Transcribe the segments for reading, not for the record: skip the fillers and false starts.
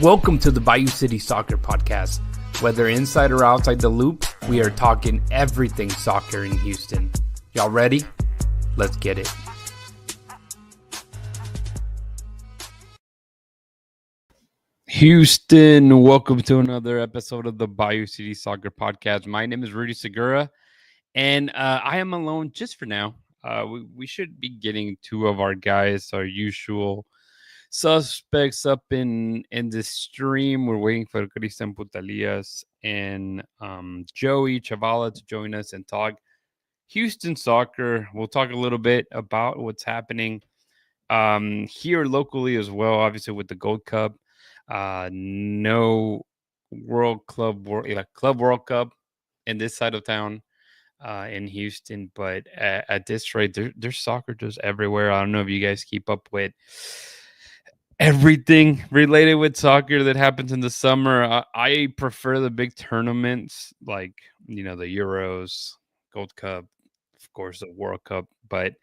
Welcome to the Bayou City Soccer Podcast. Whether inside or outside the loop, we are talking everything soccer in Houston. Y'all ready? Let's get it. Houston, welcome to another episode of the Bayou City Soccer Podcast. My name is Rudy Segura, and I am alone just for now. We should be getting two of our guys, our usual suspects up in the stream. We're waiting for Cristian Putalias and Joey Chavala to join us and talk Houston soccer. We'll talk a little bit about what's happening here locally as well, obviously with the Gold Cup. No Club World Cup in this side of town in Houston, but at this rate, there's soccer just everywhere. I don't know if you guys keep up with everything related with soccer that happens in the summer. I prefer the big tournaments like, the Euros, Gold Cup, of course, the World Cup. But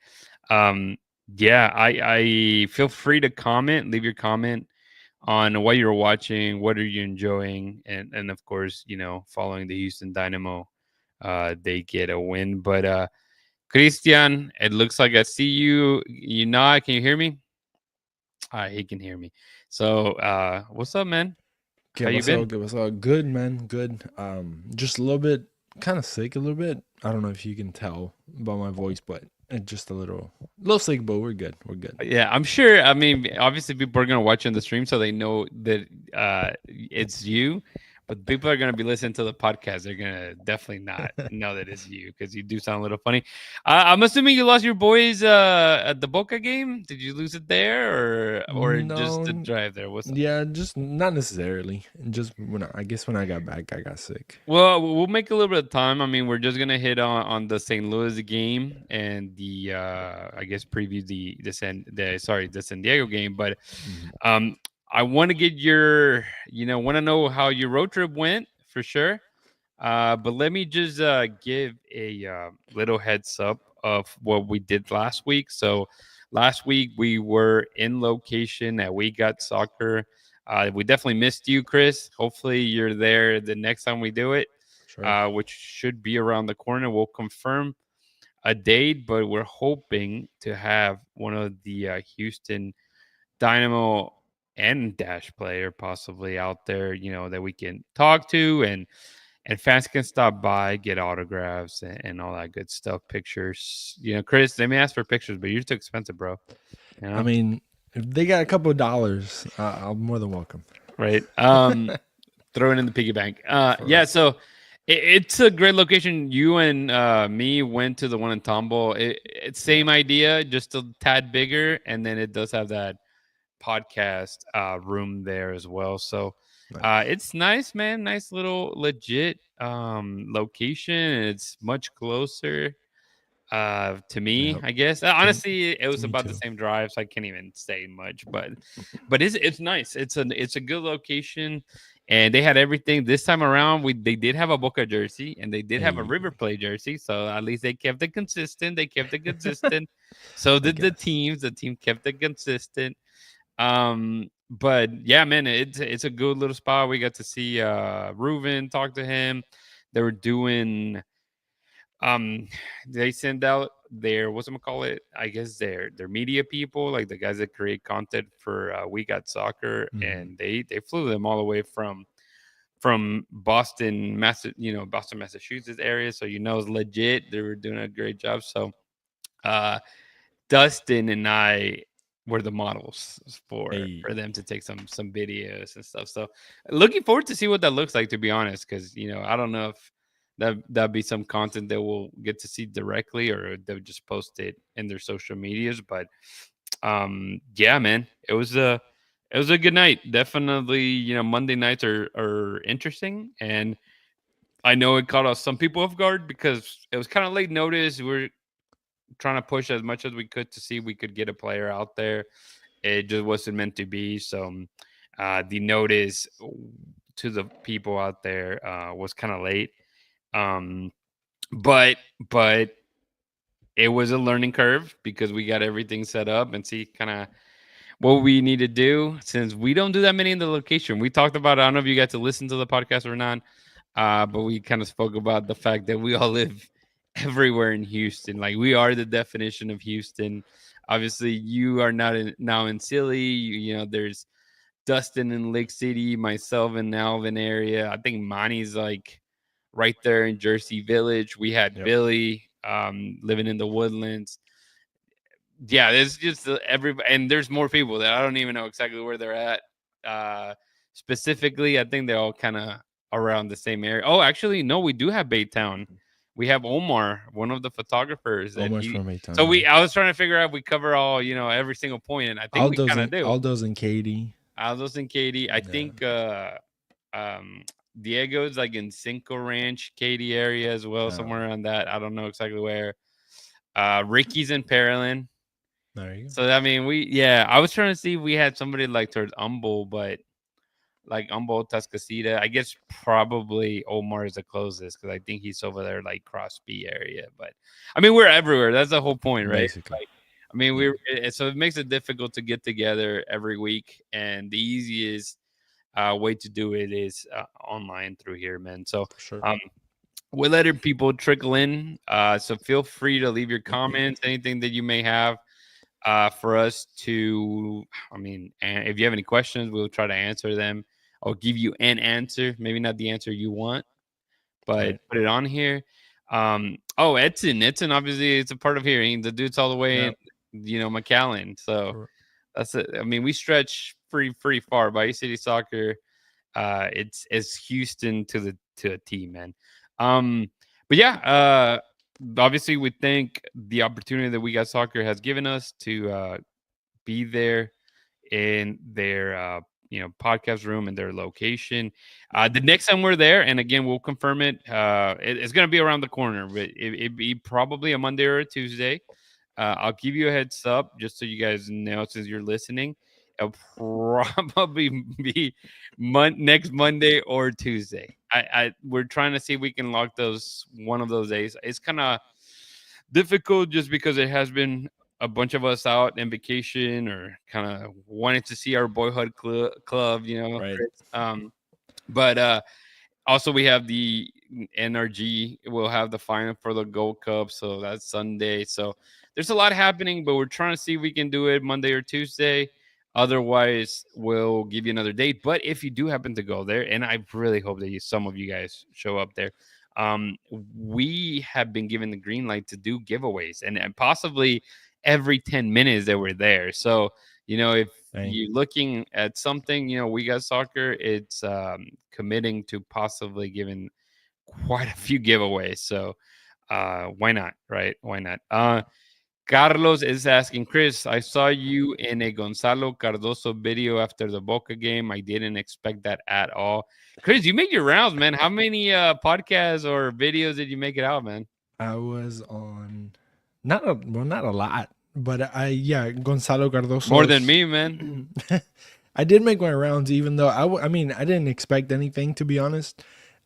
I feel free to leave your comment on what you're watching, what are you enjoying, and of course, following the Houston Dynamo, they get a win. But Christian, it looks like I see you. You nod. Can you hear me? He can hear me. So, what's up, man? How you been? What's up? Good, man. Good. Just a little bit, kind of sick a little bit. I don't know if you can tell by my voice, but just a little sick, but we're good. We're good. Yeah, I'm sure. I mean, obviously, people are gonna watch on the stream, so they know that it's you. But people are gonna be listening to the podcast. They're gonna definitely not know that it's you because you do sound a little funny. I'm assuming you lost your boys at the Boca game. Did you lose it there, or No, just the drive there? Yeah, just not necessarily. Just when I got back, I got sick. Well, we'll make a little bit of time. I mean, we're just gonna hit on the St. Louis game and the I guess preview the San Diego game, but I want to get want to know how your road trip went for sure. But let me just give a little heads up of what we did last week. So last week we were in location at We Got Soccer. We definitely missed you, Chris. Hopefully you're there the next time we do it, sure. Which should be around the corner. We'll confirm a date, but we're hoping to have one of the Houston Dynamo and Dash player possibly out there, that we can talk to and fans can stop by, get autographs and all that good stuff, pictures. Chris, they may ask for pictures, but you're too expensive, bro. I mean, if they got a couple of dollars, I'm more than welcome. Right. Throw it in the piggy bank. So it's a great location. You and me went to the one in Tomball. It's same idea, just a tad bigger, and then it does have that podcast room there as well. So it's nice, man. Nice little legit location. It's much closer to me, I guess. Honestly, it was about the same drive, so I can't even say much. But it's nice. It's a good location, and they had everything this time around. They did have a Boca jersey, and they did have a River Plate jersey. So at least they kept it consistent. So did the teams. The team kept it consistent. But yeah, man, it's a good little spot. We got to see Reuven, talk to him. They were doing they send out their I guess their media people, like the guys that create content for We Got Soccer, and they flew them all the way from Boston, Massachusetts area, so it's legit. They were doing a great job. So Dustin and I were the models for them to take some videos and stuff. So looking forward to see what that looks like, to be honest, because I don't know if that'd be some content that we'll get to see directly, or they'll just post it in their social medias. But yeah, man, it was a good night. Definitely, Monday nights are interesting, and I know it caught some people off guard because it was kind of late notice. We're trying to push as much as we could to see if we could get a player out there. It just wasn't meant to be. So the notice to the people out there was kind of late. But it was a learning curve because we got everything set up and see kind of what we need to do, since we don't do that many in the location. We talked about, I don't know if you got to listen to the podcast or not, but we kind of spoke about the fact that we all live everywhere in Houston. Like, we are the definition of Houston. Obviously, you are not now in Silly. There's Dustin in Lake City, myself in the Alvin area. I think Monty's like right there in Jersey Village. We had Billy living in the Woodlands. Yeah, there's just everybody, and there's more people that I don't even know exactly where they're at. Specifically, I think they're all kind of around the same area. Oh, actually, no, we do have Baytown. We have Omar, one of the photographers. Omar's from Baytown. So I was trying to figure out if we cover all, every single point, and I think we kind of do. Aldo's and Katie. Aldo's and Katie. I think Diego's like in Cinco Ranch, Katie area as well, somewhere around that. I don't know exactly where. Ricky's in Pearland. There you go. So I mean, I was trying to see if we had somebody like towards Humboldt, but like Humboldt, Tascasita. I guess probably Omar is the closest because I think he's over there like Crosby area. But I mean, we're everywhere. That's the whole point, right? Basically. Like, I mean, so it makes it difficult to get together every week, and the easiest way to do it is online through here, man. So sure. We're letting people trickle in. So feel free to leave your comments, anything that you may have for us to, and if you have any questions, we'll try to answer them. I'll give you an answer, maybe not the answer you want, but put it on here. Edson, obviously it's a part of here. The dude's all the way in, McAllen. So that's it. I mean, we stretch pretty far. Bayou City Soccer, it's Houston to a T, man. But yeah, obviously we thank the opportunity that We Got Soccer has given us to be there in their podcast room and their location. The next time we're there, and again we'll confirm it, it's going to be around the corner, but it'd be probably a Monday or a Tuesday. I'll give you a heads up just so you guys know, since you're listening. It'll probably be next Monday or Tuesday. We're trying to see if we can lock one of those days. It's kind of difficult just because it has been a bunch of us out in vacation or kind of wanting to see our boyhood club, Right. But also we have the NRG. We'll have the final for the Gold Cup, so that's Sunday. So there's a lot happening, but we're trying to see if we can do it Monday or Tuesday. Otherwise, we'll give you another date. But if you do happen to go there, and I really hope that some of you guys show up there, we have been given the green light to do giveaways, and possibly every 10 minutes that we're there. So, if you're looking at something, We Got Soccer, it's committing to possibly giving quite a few giveaways. So why not, right? Why not? Carlos is asking, Chris, I saw you in a Gonzalo Cardoso video after the Boca game. I didn't expect that at all. Chris, you make your rounds, man. How many podcasts or videos did you make it out, man? I was on not a lot, but Gonzalo Cardoso. More than me, man. I did make my rounds, even though I didn't expect anything, to be honest.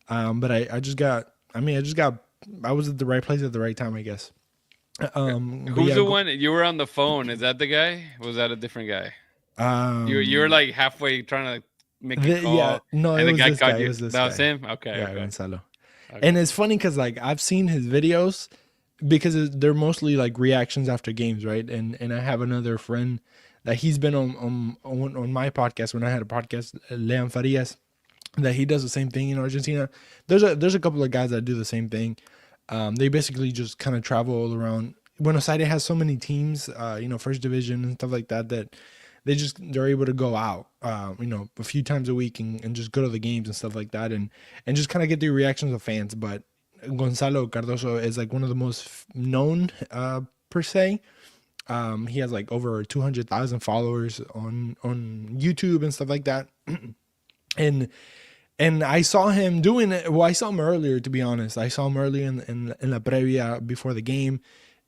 But I was at the right place at the right time, I guess. Who's the one? You were on the phone. Is that the guy? Or was that a different guy? You were like halfway trying to make a call. Yeah, no, and it the guy was this caught guy. you. It was this that guy. was him. Okay. Yeah, okay. Gonzalo. Okay. And it's funny because like I've seen his videos because they're mostly like reactions after games, right? And I have another friend that he's been on my podcast when I had a podcast, Leon Farias, that he does the same thing in Argentina. There's a couple of guys that do the same thing. They basically just kind of travel all around. Buenos Aires has so many teams, first division and stuff like that, that they're able to go out, a few times a week and just go to the games and stuff like that, and just kind of get the reactions of fans. But Gonzalo Cardoso is like one of the most known, per se. He has like over 200,000 followers on YouTube and stuff like that. And I saw him doing it. Well, I saw him earlier, to be honest. I saw him earlier in La Previa before the game.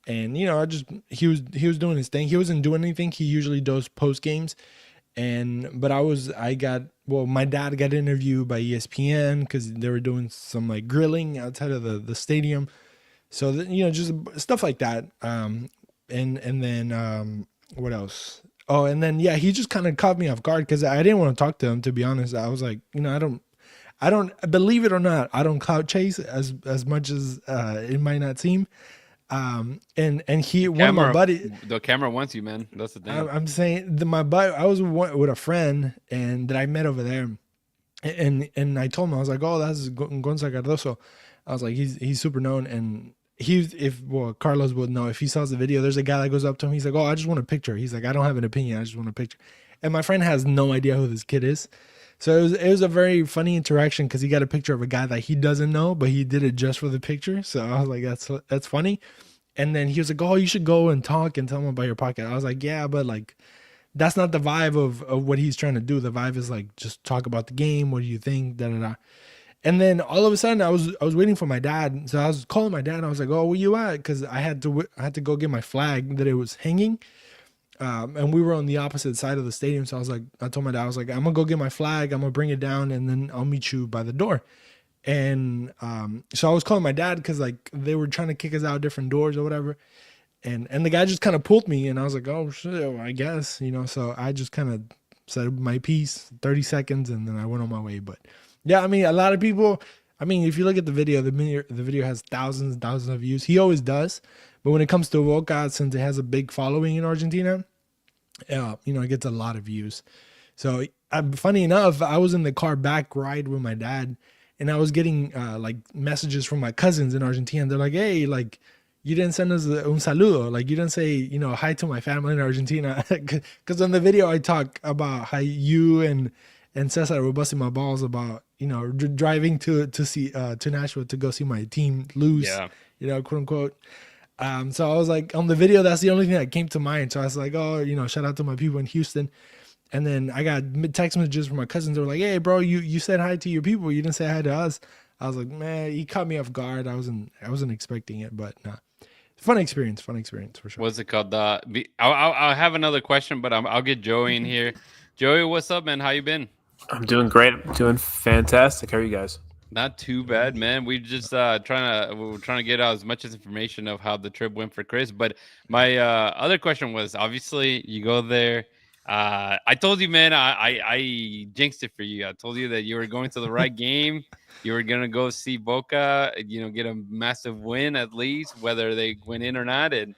And, he was doing his thing. He wasn't doing anything. He usually does post games. But my dad got interviewed by ESPN because they were doing some like grilling outside of the stadium. So, just stuff like that. And then what else? Oh, and then yeah, he just kind of caught me off guard because I didn't want to talk to him. To be honest, I was like, I don't believe it or not, I don't clout chase as much as it might not seem. And he one of my buddy, the camera wants you, man. That's the thing. I'm saying my buddy, I was with a friend and that I met over there, and I told him, I was like, oh, that's Gonza Cardoso. I was like, he's super known, and Carlos would know if he saw the video. There's a guy that goes up to him. He's like, oh, I just want a picture. He's like, I don't have an opinion. I just want a picture. And my friend has no idea who this kid is. So it was a very funny interaction because he got a picture of a guy that he doesn't know, but he did it just for the picture. So I was like, that's funny. And then he was like, oh, you should go and talk and tell him about your podcast. I was like, yeah, but like, that's not the vibe of what he's trying to do. The vibe is like, just talk about the game. What do you think? Da, da, da. And then all of a sudden I was waiting for my dad. So I was calling my dad and I was like, oh, where you at? Cause I had to go get my flag that it was hanging. And we were on the opposite side of the stadium. So I told my dad, I was like, I'm gonna go get my flag. I'm gonna bring it down and then I'll meet you by the door. And so I was calling my dad because like they were trying to kick us out different doors or whatever. And the guy just kind of pulled me and I was like, oh shit, well, I guess, so I just kind of said my piece, 30 seconds, and then I went on my way. But yeah, I mean, a lot of people, I mean, if you look at the video has thousands and thousands of views. He always does. But when it comes to Boca, since it has a big following in Argentina, it gets a lot of views. So funny enough, I was in the car back ride with my dad and I was getting like messages from my cousins in Argentina. They're like, hey, like you didn't send us un saludo. Like you didn't say, hi to my family in Argentina. Because on the video, I talk about how you and Cesar were busting my balls about, driving to Nashville to go see my team lose, quote unquote. So I was like, on the video, that's the only thing that came to mind. So I was like, oh, shout out to my people in Houston. And then I got text messages from my cousins. They were like, hey, bro, you said hi to your people. You didn't say hi to us. I was like, man, he caught me off guard. I wasn't expecting it, but nah. Fun experience for sure. What's it called? I'll have another question, but I'll get Joey in here. Joey, what's up, man? How you been? I'm doing great. I'm doing fantastic. How are you guys? Not too bad, man. We just trying to get out as much as information of how the trip went for Chris. But my other question was, obviously, you go there. I told you, man, I jinxed it for you. I told you that you were going to the right game. You were gonna go see Boca, get a massive win at least, whether they win in or not. And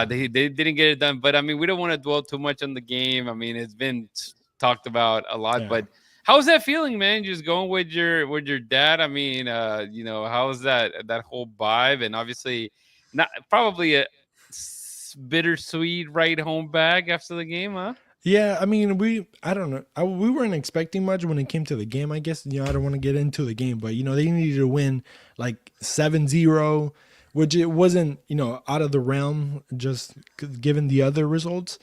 they didn't get it done. But I mean, we don't want to dwell too much on the game. I mean, it's been talked about a lot, but how's that feeling, man? Just going with your dad. I mean, how's that whole vibe? And obviously, not probably a bittersweet ride home back after the game, huh? Yeah, I mean, I don't know. We weren't expecting much when it came to the game, I guess. I don't want to get into the game, but, they needed to win like 7-0, which it wasn't, out of the realm, just given the other results.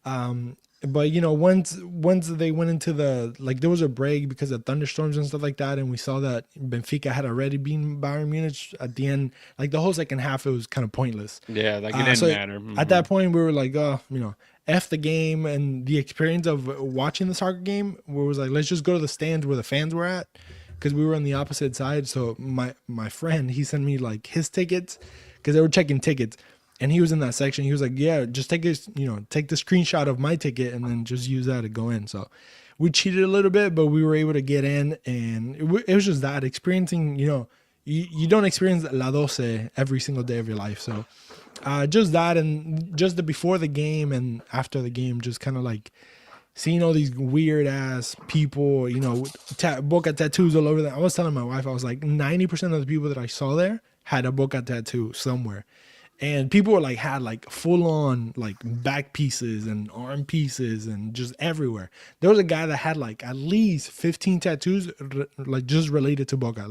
But, once they went into there was a break because of thunderstorms and stuff like that. And we saw that Benfica had already beaten Bayern Munich at the end. Like the whole second half, it was kind of pointless. Yeah, like it didn't matter. Mm-hmm. At that point, we were like, F the game and the experience of watching the soccer game, where it was like, let's just go to the stands where the fans were at, because we were on the opposite side. So my friend, he sent me like his tickets because they were checking tickets. And he was in that section. He was like, yeah, just take this, take the screenshot of my ticket and then just use that to go in. So we cheated a little bit, but we were able to get in. And it was just that experiencing, you don't experience La Doce every single day of your life. So just that, and just the before the game and after the game, just kind of like seeing all these weird ass people, with Boca tattoos all over them. I was telling my wife, I was like, 90% of the people that I saw there had a Boca tattoo somewhere. And people were had full on back pieces and arm pieces and just everywhere. There was a guy that had at least 15 tattoos just related to Boca,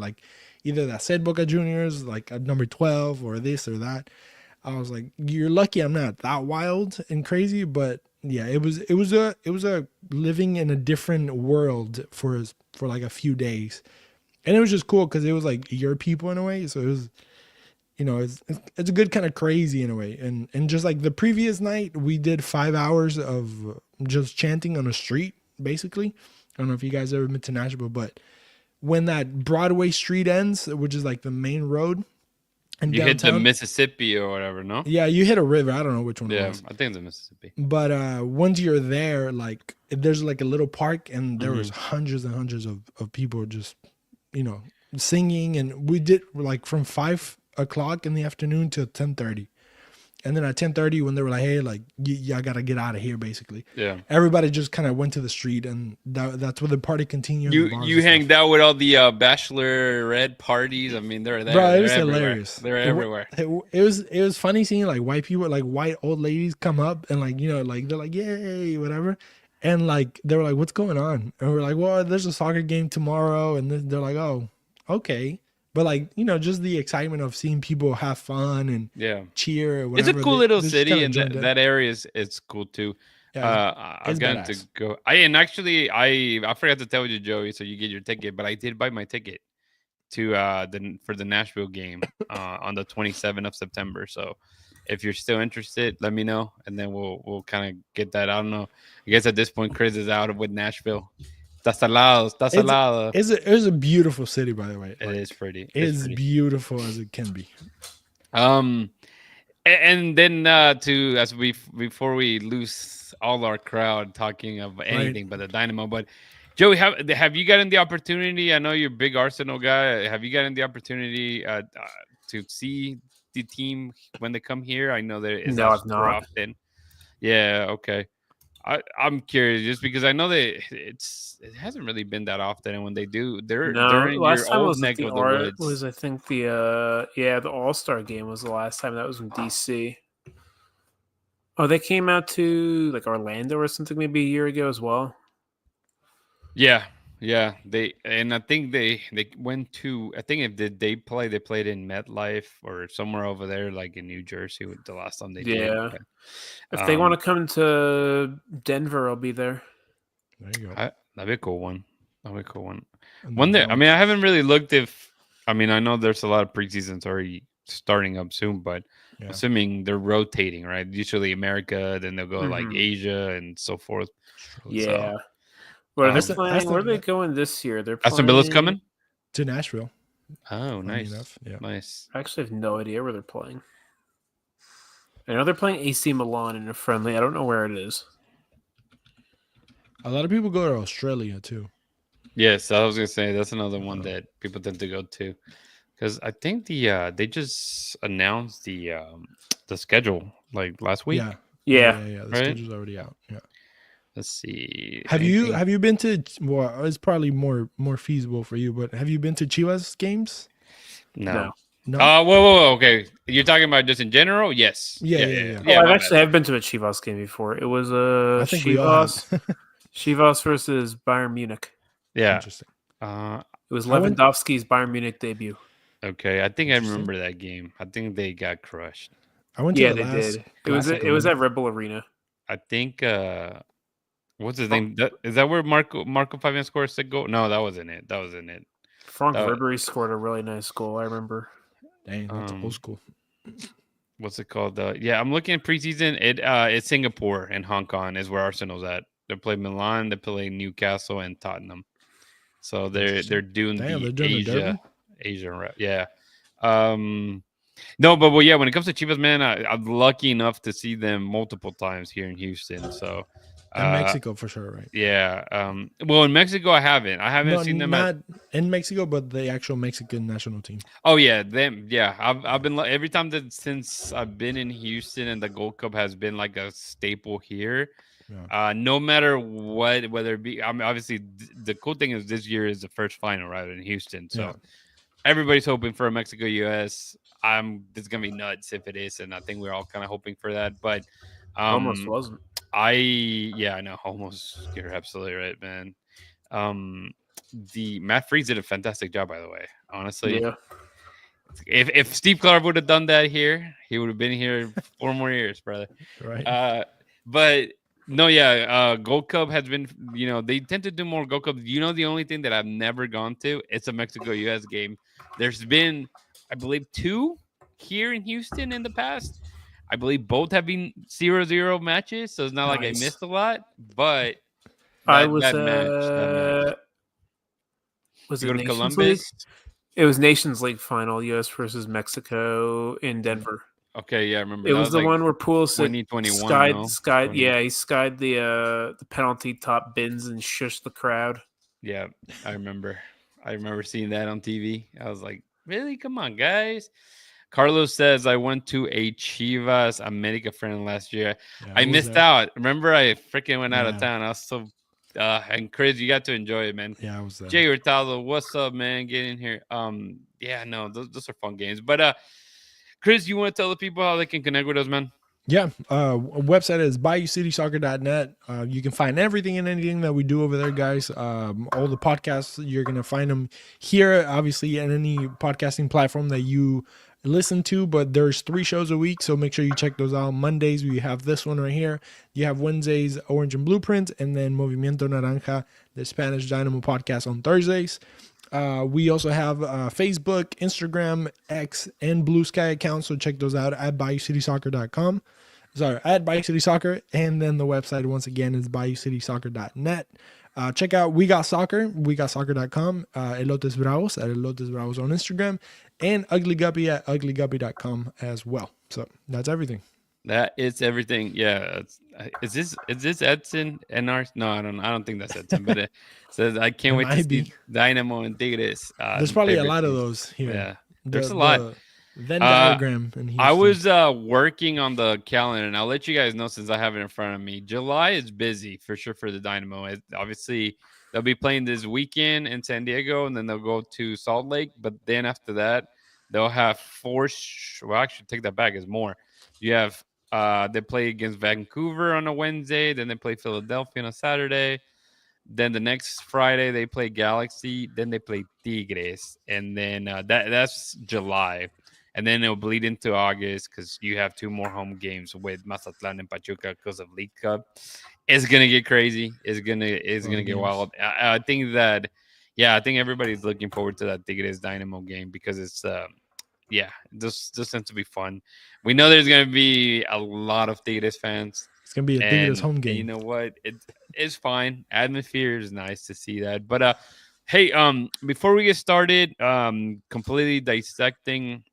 either that said Boca Juniors, number 12 or this or that. I was like, you're lucky I'm not that wild and crazy, but yeah, it was a living in a different world for a few days, and it was just cool because it was your people in a way. So it was. It's a good kind of crazy in a way. And just the previous night, we did 5 hours of just chanting on a street, basically. I don't know if you guys ever been to Nashville, but when that Broadway street ends, which is the main road, And You hit the downtown, Mississippi or whatever, no? yeah, you hit a river. I don't know which one it Yeah, was. I think it's the Mississippi. But once you're there, like there's like a little park, and there was Mhm. hundreds and hundreds of people just, singing, and we did like from 5 o'clock in the afternoon till 10:30, and then at 10:30 when they were like, hey, like y'all gotta get out of here, basically. Yeah. Everybody just kind of went to the street, and that's where the party continued. You and the bars you and stuff. hanged out with all the bachelorette parties. I mean, they're there. Bro, it was they're everywhere. hilarious. They're everywhere. It was funny seeing like white people, like white old ladies come up and like, like they're like, yay, whatever. And like, they were like, what's going on? And we're like, well, there's a soccer game tomorrow. And they're like, oh, okay. But like, just the excitement of seeing people have fun and Yeah. cheer or It's whatever. a cool little they just city, kinda and joined in. that area is cool too. Yeah, I've it's gotten to badass. go. I forgot to tell you, Joey, so you get your ticket, but I did buy my ticket to for the Nashville game on the 27th of September. So if you're still interested, let me know, and then we'll kind of get that. I don't know. I guess at this point, Chris is out with Nashville. Está salado. It was a beautiful city, by the way. It Like, is pretty. It's pretty. beautiful as it can be. And then before we lose all our crowd talking of anything but the Dynamo, but Joey, have you gotten the opportunity? I know you're a big Arsenal guy. Have you gotten the opportunity to see the team when they come here? I know that it's not super often. Yeah, okay. I'm curious just because I know that it hasn't really been that often, and when they do, they're in your old neck of the woods. Was I think the All-Star game was the last time. That was in DC. Oh, they came out to like Orlando or something maybe a year ago as well. Yeah. I think they went to. I think they played in MetLife or somewhere over there, like in New Jersey, with the last time they did. Yeah. If they want to come to Denver, I'll be there. There you go. That'd be a cool one. One day. I mean, I haven't really looked I know there's a lot of preseasons already starting up soon, but assuming they're rotating, right? Usually America, then they'll go like Asia and so forth. Yeah. Where are they playing? Where are they going this year? They're playing... Aston Villa's coming to Nashville. Oh, nice. Enough. Yeah. Nice. I actually have no idea where they're playing. I know they're playing AC Milan in a friendly. I don't know where it is. A lot of people go to Australia too. Yes, I was gonna say that's another one that people tend to go to, because I think they just announced the schedule like last week. Yeah. The schedule's already out. Yeah. Let's see. Have you been to? Well, it's probably more feasible for you, but have you been to Chivas games? No. No. Okay. You're talking about just in general? Yes. Yeah, I've been to a Chivas game before. It was Chivas versus Bayern Munich. Yeah. Interesting. It was Lewandowski's Bayern Munich debut. Okay, I think I remember that game. I think they got crushed. I went to they did. It was at Red Bull Arena. I think what's his name? Is that where Marco Fabian scored a goal? No, that wasn't it. Frank Ribery scored a really nice goal. I remember. Dang, that's old school. What's it called? I'm looking at preseason. It's Singapore and Hong Kong is where Arsenal's at. They play Milan, they play Newcastle and Tottenham. So they're doing the Asia route. Yeah. No, but when it comes to Chivas, man, I'm lucky enough to see them multiple times here in Houston. So Mexico for sure, right? Yeah. Well, in Mexico, I haven't seen them. Not in Mexico, but the actual Mexican national team. Oh yeah, them. Yeah, I've been every time since I've been in Houston, and the Gold Cup has been like a staple here. Yeah. No matter what, whether it be, I mean, obviously the cool thing is this year is the first final, right, in Houston. So everybody's hoping for a Mexico US. It's gonna be nuts if it is, and I think we're all kind of hoping for that. But almost wasn't. I know almost. You're absolutely right, man. The Matt Freeze did a fantastic job, by the way. Honestly, yeah. If Steve Clark would have done that here, he would have been here 4 more years, brother. Right. But no, yeah. Gold Cup has been. They tend to do more Gold Cup. The only thing that I've never gone to, it's a Mexico US game. There's been, I believe, 2 here in Houston in the past. I believe both have been 0-0 matches, so it's not like I missed a lot. But I was that match. Was you it go to Nations Columbus? League? It was Nations League final, U.S. versus Mexico in Denver. Okay, yeah, I remember. It that was the like one where Pulisic 2021. No? skied. Yeah, he skied the penalty top bins and shushed the crowd. Yeah, I remember. I remember seeing that on TV. I was like, really? Come on, guys. Carlos says, I went to a Chivas America friend last year. Yeah, I was missed there. out. Remember, I freaking went out of Yeah. town. I was so, and Chris, you got to enjoy it, man. Yeah, I was there. Jay Hurtado, what's up, man? Get in here. Yeah, no, those are fun games. But Chris, you want to tell the people how they can connect with us, man? Yeah, website is BayouCitySoccer.net. You can find everything and anything that we do over there, guys. All the podcasts, you're going to find them here, obviously, at any podcasting platform that you listen to, but there's 3 shows a week, so make sure you check those out. Mondays, we have this one right here. You have Wednesdays, Orange and Blueprint, and then Movimiento Naranja, the Spanish Dynamo podcast on Thursdays. We also have Facebook, Instagram, X, and Blue Sky accounts, so check those out at BayouCitySoccer.com. Sorry, at Bayou City Soccer, and then the website once again is BayouCitySoccer.net. Check out We Got Soccer, WeGotSoccer.com, Elotes Bravos at Elotes Bravos on Instagram, and Ugly Guppy at UglyGuppy.com as well. So that's everything. That is everything. Yeah. Is this Edson and ours? No, I don't think that's Edson. But it says I can't wait to see Dynamo and Tigres. There's probably a lot of those here. Yeah, there's a lot. Venn diagram. In Houston. I was working on the calendar, and I'll let you guys know since I have it in front of me. July is busy for sure for the Dynamo. Obviously, they'll be playing this weekend in San Diego, and then they'll go to Salt Lake. But then after that, they'll have 4. Well, actually, take that back. It's more. You have they play against Vancouver on a Wednesday. Then they play Philadelphia on a Saturday. Then the next Friday they play Galaxy. Then they play Tigres, and then that's July. And then it'll bleed into August because you have 2 more home games with Mazatlan and Pachuca because of League Cup. It's gonna get crazy. It's gonna get wild. I think that, I think everybody's looking forward to that Tigres Dynamo game because it's this tends to be fun. We know there's gonna be a lot of Tigres fans. It's gonna be a Tigres home game. You know what? It's fine. Atmosphere is nice to see that. But hey, before we get started, completely dissecting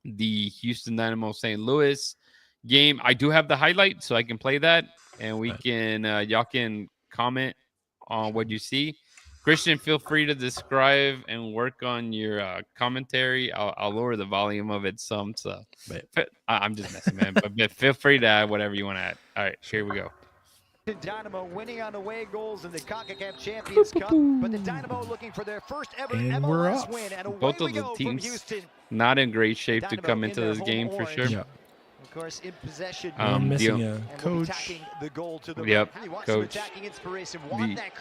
the Houston Dynamo St. Louis game. I do have the highlight, so I can play that, and we can y'all can comment on what you see. Christian, feel free to describe and work on your commentary. I'll lower the volume of it some. So I'm just messing, man. But feel free to add whatever you want to add. All right, here we go. Dynamo winning on away goals in the CONCACAF Champions Cup, but the Dynamo looking for their first ever MLS win. And both of the teams not in great shape to come into this game for sure. Yeah. Of course, in possession. Missing a coach. Yep, coach.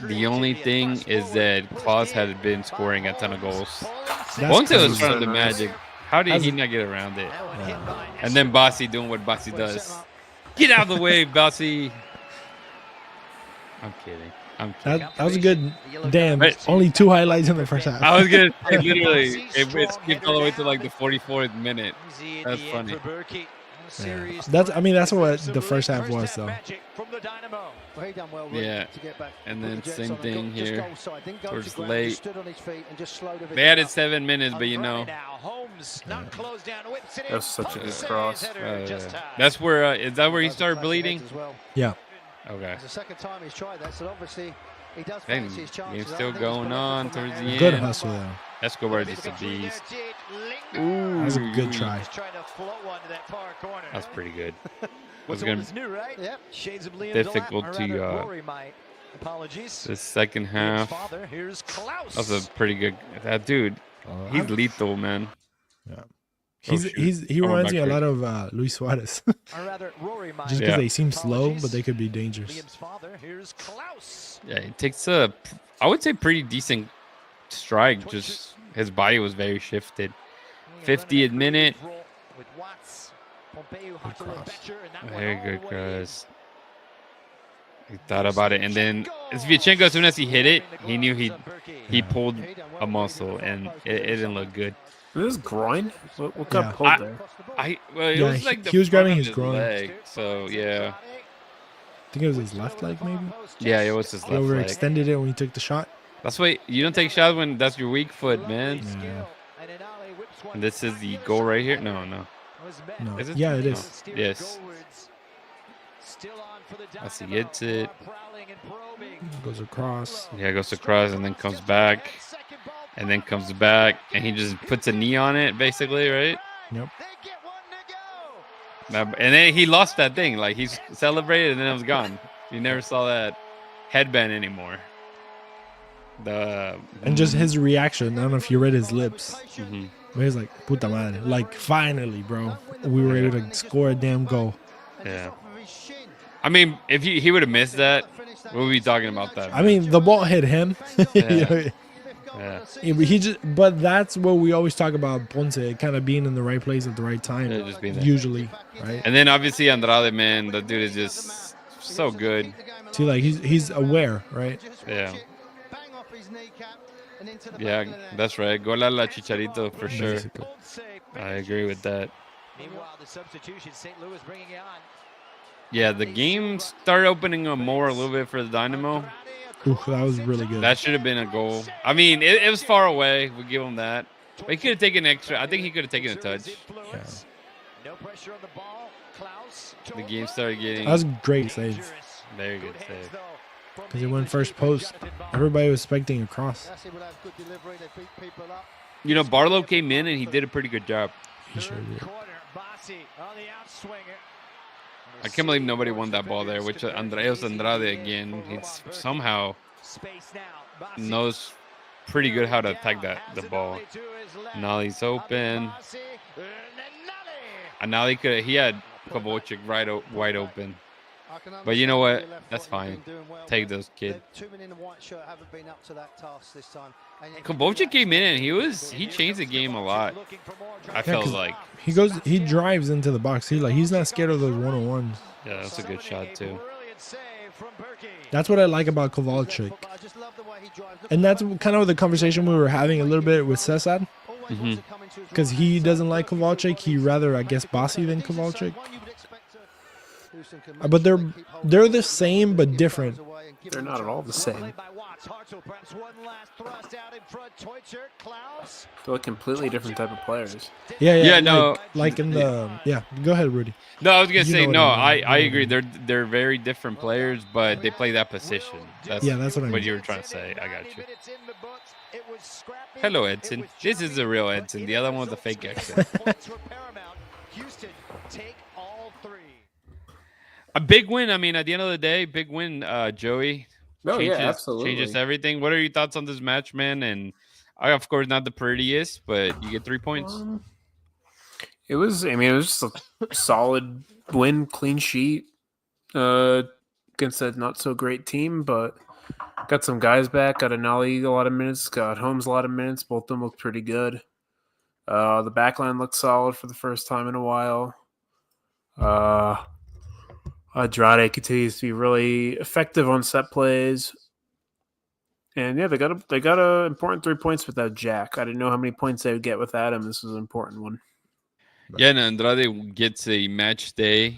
The only thing is that Klaus had been scoring a ton of goals. Once it was front of the Magic, how did he not get around it? And then Bossy doing what Bossy does. Get out of the way, Bossy. I'm kidding. That was a good. Damn, only 2 highlights in the first half. I was gonna say, literally, it skipped all the way to like the 44th minute. That's funny. Yeah. That's what the first half was, though. Yeah, and then same thing here towards late. They added 7 minutes, but that was such a good cross. That's where is that where he started bleeding? Yeah. Okay. It's the second time he's tried that, so obviously he does fancy his chances. Game's still going on towards the end. Good hustle though. Escobar just a beast. Ooh, that's a good try. That's pretty good. What's new, right? Yep. Shades of Liam difficult to the second half. That's a pretty good. That dude, he's lethal, man. Yeah. He reminds me a lot of Luis Suarez. Just because they seem slow, but they could be dangerous. Yeah, he takes I would say pretty decent strike. Just his body was very shifted. 50th minute. Very good cross. He thought about it, and then Sviatchenko, as soon as he hit it, he knew he pulled a muscle, and it didn't look good. This groin? What got pulled there? It was like he was grabbing his groin. Leg, so yeah. I think it was his left leg, maybe. Yeah, it was his left leg. He overextended it when he took the shot. That's why you don't take shots when that's your weak foot, man. Yeah. And this is the goal right here. No. No. Is it? Yeah, it No. is. Yes. As he gets it. Goes across. Yeah, goes across and then comes back. And then comes back. And he just puts a knee on it, basically, right? Yep. And then he lost that thing. Like, he celebrated and then it was gone. You never saw that headband anymore. And just his reaction. I don't know if you read his lips. Mm-hmm. He was like, puta madre. Like, finally, bro. We were able to score a damn goal. Yeah. I mean, if he would have missed that, we'll be talking about that. I mean, the ball hit him. Yeah. Yeah, but that's what we always talk about Ponce, kind of being in the right place at the right time. Yeah, just being there. Usually, right? And then obviously Andrade, man, the dude is just so good. See, like he's aware, right? Yeah. Yeah, that's right. Gola la Chicharito for sure. Basically. I agree with that. Meanwhile, the substitution, St. Louis bringing it on. Yeah, the game started opening up more a little bit for the Dynamo. Ooh, that was really good. That should have been a goal. I mean, it was far away. We give him that. But he could have taken extra. I think he could have taken a touch. Yeah. No pressure on the ball. Klaus. The game started getting. That was a great save. Very good save. Because he went first post. Everybody was expecting a cross. You know, Barlow came in and he did a pretty good job. He sure did. I can't believe nobody won that ball there, which Andreas Andrade again. He's somehow knows pretty good how to attack the ball. Now he's open. And now he had Kovalchuk wide open. But you know what? That's fine. Take those, kid. Kovalchuk came in and he changed the game a lot. I felt like he drives into the box. He's not scared of those one-on-ones. yeah, that's a good shot too. That's what I like about Kovalchuk. And that's kind of the conversation we were having a little bit with Cesar. Because he doesn't like Kovalchuk. He rather, I guess, Bossy than Kovalchuk. But they're the same but different. They're not at all the same. They're like completely different type of players. Yeah, no. Like in the Go ahead, Rudy. No, I was gonna say know what no. I mean. I agree. They're very different players, but they play that position. That's what I mean. you were trying to say. I got you. Hello, Edson. This is the real Edson. The other one with the fake accent. Houston take all three. A big win. I mean, at the end of the day, big win. Joey. Changes everything. What are your thoughts on this match, man? And I, of course, not the prettiest, but you get 3 points. It was just a solid win, clean sheet against a not so great team, but got some guys back. Got Anali a lot of minutes. Got Holmes a lot of minutes. Both of them looked pretty good. The backline looked solid for the first time in a while. Andrade continues to be really effective on set plays. And yeah, they got a important 3 points without Jack. I didn't know how many points they would get without him. This was an important one. Yeah, and Andrade gets a match day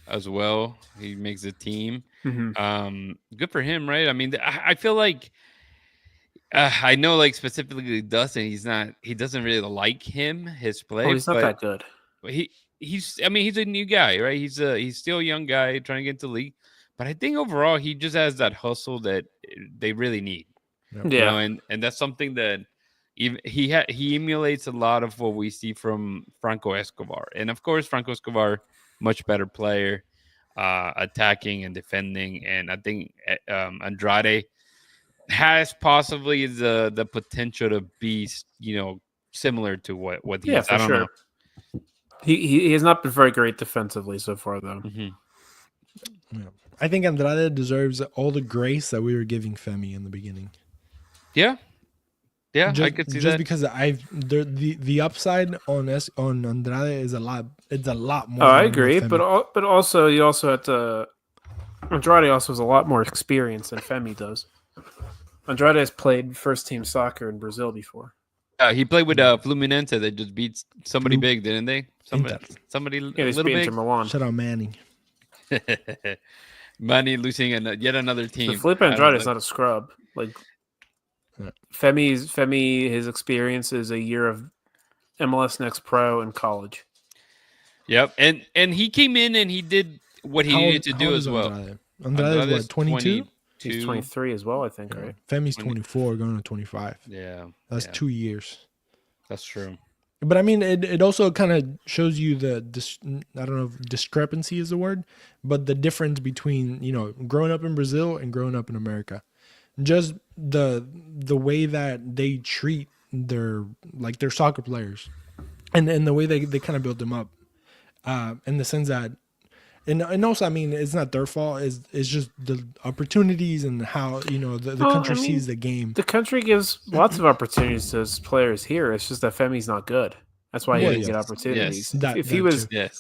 as well. He makes the team. Good for him, right? I mean, I feel like I know, like specifically Dustin, he doesn't really like his play. Oh, he's not that good. He's a new guy, right? He's still a young guy trying to get into the league. But I think overall he just has that hustle that they really need. Yeah. You know, and that's something that he emulates a lot of what we see from Franco Escobar. And of course, Franco Escobar, much better player, attacking and defending. And I think Andrade has possibly the potential to be, similar to what he is. I don't know. He has not been very great defensively so far, though. Yeah. I think Andrade deserves all the grace that we were giving Femi in the beginning. Yeah, I could see that. Just because the upside on Andrade is a lot. It's a lot more. Oh, I agree, but also you also have to. Andrade also has a lot more experience than Femi does. Andrade has played first team soccer in Brazil before. He played with Fluminense that just beat somebody big, didn't they? Somebody Yeah, a they little beat big. Inter Milan. Shout out Manning. Manny losing yet another team. So Felipe Andrade is not a scrub. Like Femi, his experience is a year of MLS Next Pro in college. Yep, and he came in and he did what he needed to do as well. Andrade is what, 22? He's 23 as well, I think, right? Femi's 24, going to 25. Yeah, that's 2 years. That's true. But I mean, it also kind of shows you I don't know if discrepancy is the word, but the difference between, growing up in Brazil and growing up in America. Just the way that they treat their soccer players and the way they kind of build them up, in the sense that, and also, I mean, it's not their fault. It's just the opportunities and how, the country sees the game. The country gives lots of opportunities to his players here. It's just that Femi's not good. That's why he didn't get opportunities. Yes. If he was, But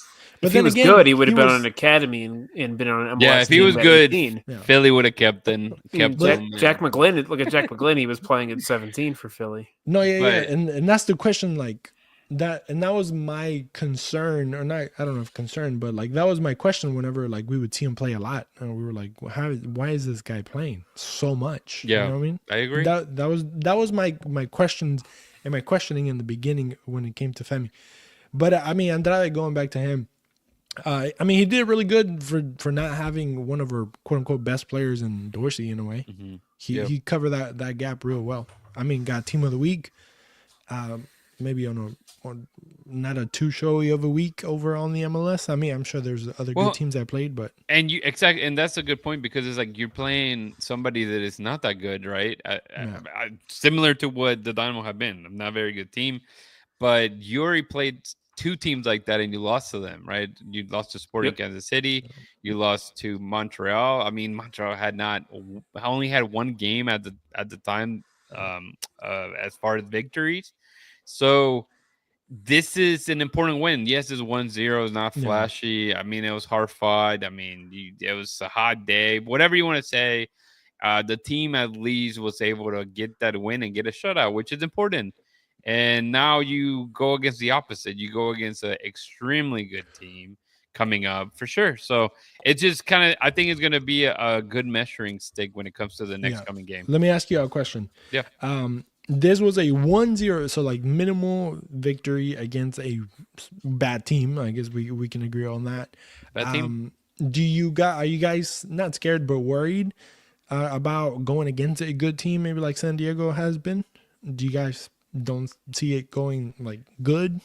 if he was good, he would have been on an academy and been on an MLS. Yeah, if he was good, Philly would have kept him. Jack McGlynn. Look at Jack McGlynn. He was playing at 17 for Philly. No, and that's the question. Like that, and that was my concern, or not. I don't know if concern, but like that was my question. Whenever like we would see him play a lot, and we were like, why is this guy playing so much? Yeah, you know what I mean. I agree. That was my questions and my questioning in the beginning when it came to Femi. But I mean, Andrade, going back to him. I mean, he did really good for not having one of our quote unquote best players in Dorsey in a way. Mm-hmm. He covered that gap real well. I mean, got team of the week, maybe on not a too showy of a week over on the MLS. I mean, I'm sure there's other good teams that played, but and that's a good point, because it's like you're playing somebody that is not that good, right? Similar to what the Dynamo have been, not a very good team, but you already played two teams like that and you lost to them, right? You lost to Sporting Kansas City, you lost to Montreal. I mean, Montreal only had one game at the time, as far as victories. So this is an important win. Yes, it's 1-0. It's not flashy. Yeah. I mean, it was hard fought. I mean, it was a hot day. Whatever you want to say, the team at least was able to get that win and get a shutout, which is important. And now you go against the opposite. You go against an extremely good team coming up for sure. So it's just kind of, I think it's going to be a good measuring stick when it comes to the next coming game. Let me ask you a question. Yeah. This was a 1-0, so like minimal victory against a bad team. I guess we can agree on that. Bad team. Are you guys not scared but worried about going against a good team, maybe like San Diego has been? Do you guys don't see it going like good?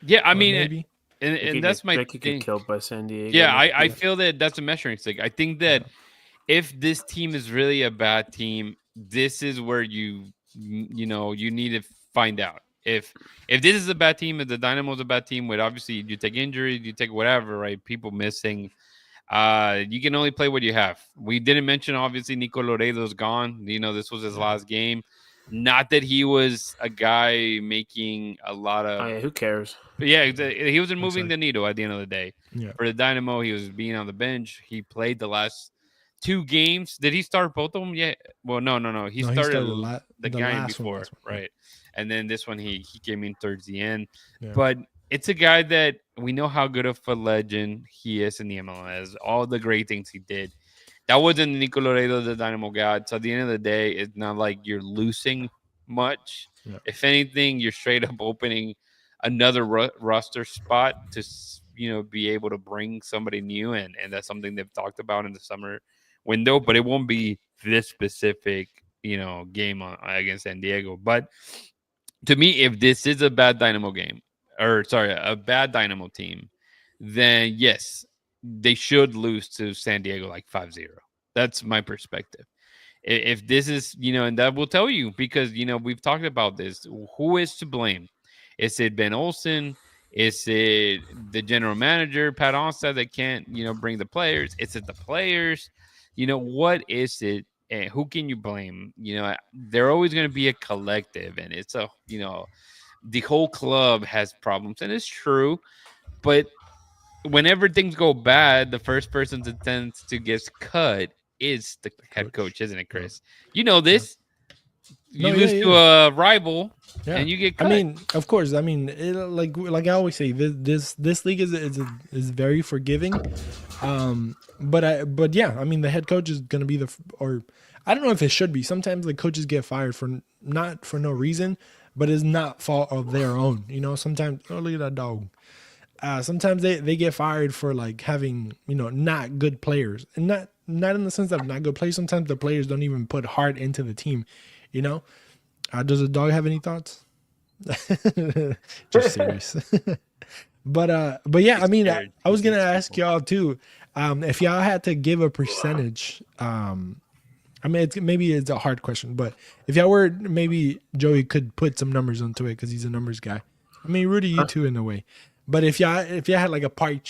Yeah, I mean, maybe? and that's my thing. Get killed by San Diego. Yeah, I feel that's a measuring stick. I think that if this team is really a bad team, this is where you need to find out. If this is a bad team, if the Dynamo is a bad team, with obviously you take injuries, you take whatever, right? People missing. You can only play what you have. We didn't mention, obviously, Nico Loredo's gone. This was his last game. Not that he was a guy making a lot of... who cares? But yeah, he wasn't moving the needle at the end of the day. Yeah. For the Dynamo, he was being on the bench. He played the last 2 games. Did he start both of them? Yeah. Well, no. He started the game before, right? And then this one, he came in towards the end. Yeah. But it's a guy that we know how good of a legend he is in the MLS. All the great things he did. That wasn't Nico Loredo, the Dynamo god. So at the end of the day, it's not like you're losing much. Yeah. If anything, you're straight up opening another roster spot to be able to bring somebody new, and that's something they've talked about in the summer window. But it won't be this specific game against San Diego. But to me, if this is a bad Dynamo game, a bad Dynamo team, then yes, they should lose to San Diego like 5-0. That's my perspective. If this is, and that will tell you, because, we've talked about this. Who is to blame? Is it Ben Olsen? Is it the general manager, Pat Onstad, that can't, bring the players? Is it the players? What is it? And who can you blame? They're always going to be a collective, and it's the whole club has problems, and it's true. But whenever things go bad, the first person that tends to get cut is the head coach, isn't it, Chris? You know this. You lose to a rival, and you get cut. I mean, of course. I mean, like I always say, this league is very forgiving. But yeah, I mean, the head coach is going to be or I don't know if it should be. Sometimes the coaches get fired for no reason, but it's not fault of their own. Sometimes, oh, look at that dog. Sometimes they get fired for like having, not good players, and not in the sense of not good players. Sometimes the players don't even put heart into the team, Does the dog have any thoughts? Just serious. But yeah, I mean, I was going to ask y'all too, if y'all had to give a percentage, I mean, maybe it's a hard question, but if y'all were, maybe Joey could put some numbers onto it because he's a numbers guy. I mean, Rudy, you too in a way. But if y'all had like a pie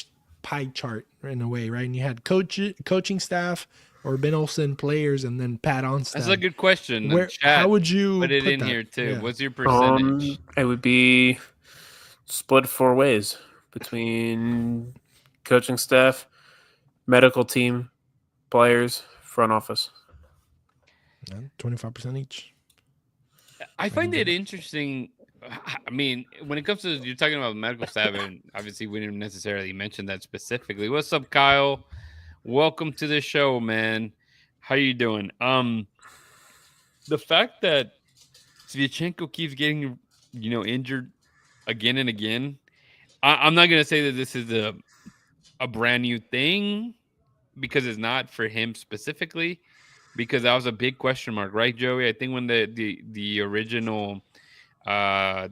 chart in a way, right? And you had coaching staff or Ben Olsen players and then Pat on staff. That's a good question. How would you put it in that? here too? Yeah. What's your percentage? It would be split 4 ways between coaching staff, medical team, players, front office. 25% each. I find it interesting. I mean, when it comes to, you're talking about medical staff, and obviously we didn't necessarily mention that specifically. What's up, Kyle? Welcome to the show, man. How you doing? The fact that Sviatchenko keeps getting, injured again and again. I'm not gonna say that this is a brand new thing, because it's not for him specifically, because that was a big question mark, right, Joey? I think when the original I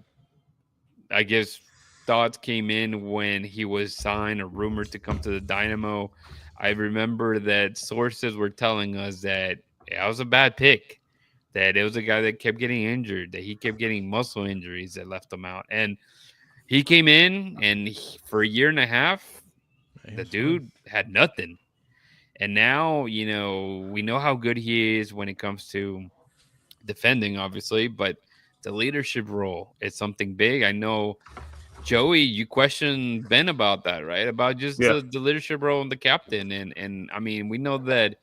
guess thoughts came in when he was signed or rumored to come to the Dynamo, I remember that sources were telling us that it was a bad pick, that it was a guy that kept getting injured, that he kept getting muscle injuries that left him out. And he came in, and for a year and a half, the dude had nothing. And now, we know how good he is when it comes to defending, obviously, but the leadership role is something big. I know, Joey, you questioned Ben about that, right? About just the leadership role and the captain. And I mean, we know that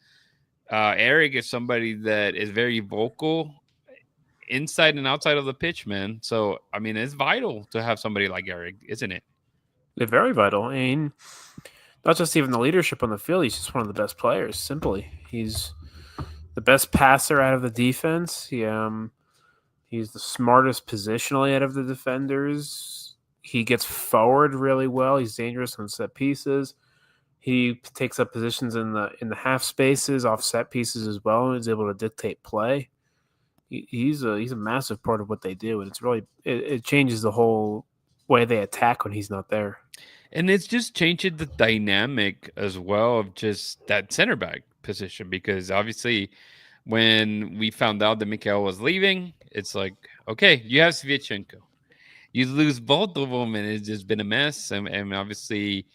Eric is somebody that is very vocal inside and outside of the pitch, man. So, I mean, it's vital to have somebody like Eric, isn't it? They're very vital. I mean, not just even the leadership on the field. He's just one of the best players, simply. He's the best passer out of the defense. He's the smartest positionally out of the defenders. He gets forward really well. He's dangerous on set pieces. He takes up positions in the half spaces, off set pieces as well, and is able to dictate play. He's a massive part of what they do, and it's really it changes the whole way they attack when he's not there. And it's just changed the dynamic as well of just that center back position, because obviously when we found out that Mikhail was leaving, it's like, okay, you have Sviatchenko. You lose both of them, and it's just been a mess. And obviously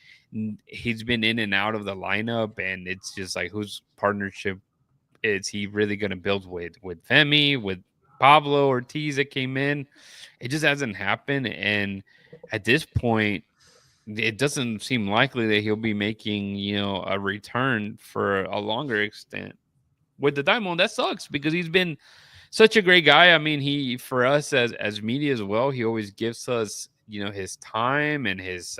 he's been in and out of the lineup, and it's just like, whose partnership is he really going to build with Femi, with Pablo Ortiz that came in? It just hasn't happened. And at this point, it doesn't seem likely that he'll be making, a return for a longer extent with the Dynamo. That sucks, because he's been such a great guy. I mean, he, for us as media as well, he always gives us, his time and his,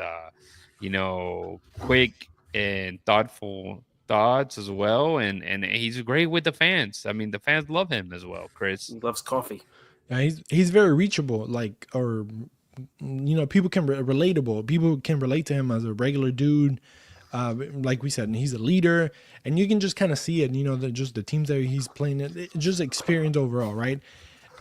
quick and thoughtful thoughts as well. And he's great with the fans. I mean, the fans love him as well, Chris. He loves coffee. Yeah, he's very reachable, people can relatable. People can relate to him as a regular dude. Like we said, and he's a leader, and you can just kind of see it, just the teams that he's playing, it just experience overall, right?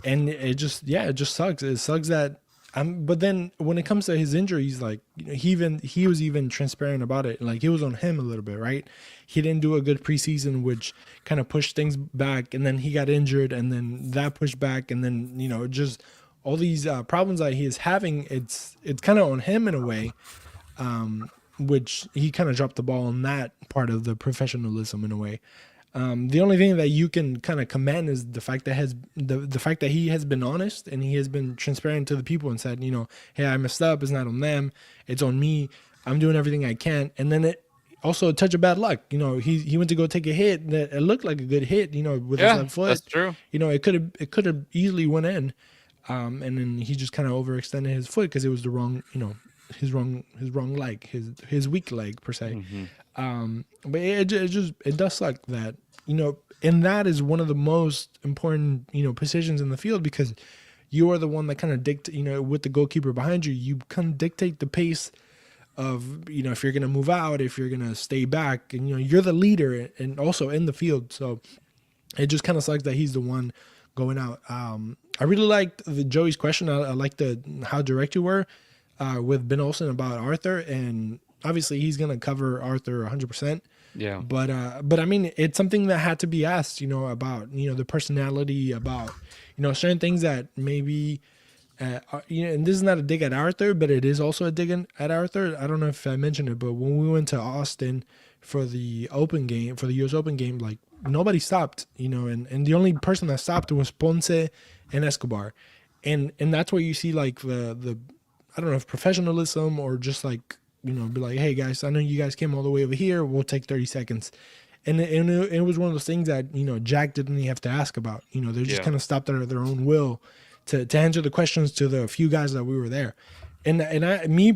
And it just sucks. It sucks that, but then when it comes to his injuries, like, he was even transparent about it. Like, it was on him a little bit, right? He didn't do a good preseason, which kind of pushed things back, and then he got injured, and then that pushed back, and then, just all these problems that he is having, it's kind of on him in a way. Which he kind of dropped the ball on that part of the professionalism in a way. The only thing that you can kind of commend is the fact that the fact that he has been honest, and he has been transparent to the people and said, hey, I messed up. It's not on them. It's on me. I'm doing everything I can. And then it also a touch of bad luck. He went to go take a hit that it looked like a good hit, with his left foot. That's true. It could have easily went in. And then he just kind of overextended his foot because it was the wrong, his wrong leg, his weak leg per se. Mm-hmm. But it does suck that, and that is one of the most important, positions in the field, because you are the one that kind of dictate, with the goalkeeper behind you, you kind of dictate the pace of, if you're going to move out, if you're going to stay back, and, you're the leader and also in the field. So it just kind of sucks that he's the one going out. I really liked Joey's question. I liked how direct you were with Ben Olsen about Arthur, and obviously he's going to cover Arthur 100%. Yeah. But I mean, it's something that had to be asked, about, the personality, about, certain things that maybe, and this is not a dig at Arthur, but it is also a dig at Arthur. I don't know if I mentioned it, but when we went to Austin for the Open game, for the U.S. Open game, like, nobody stopped, and the only person that stopped was Ponce and Escobar. And that's where you see, like, the I don't know if professionalism or just, like, be like, hey, guys, I know you guys came all the way over here. We'll take 30 seconds. And it was one of those things that, Jack didn't even have to ask about. They just kind of stopped at their own will to answer the questions to the few guys that we were there. And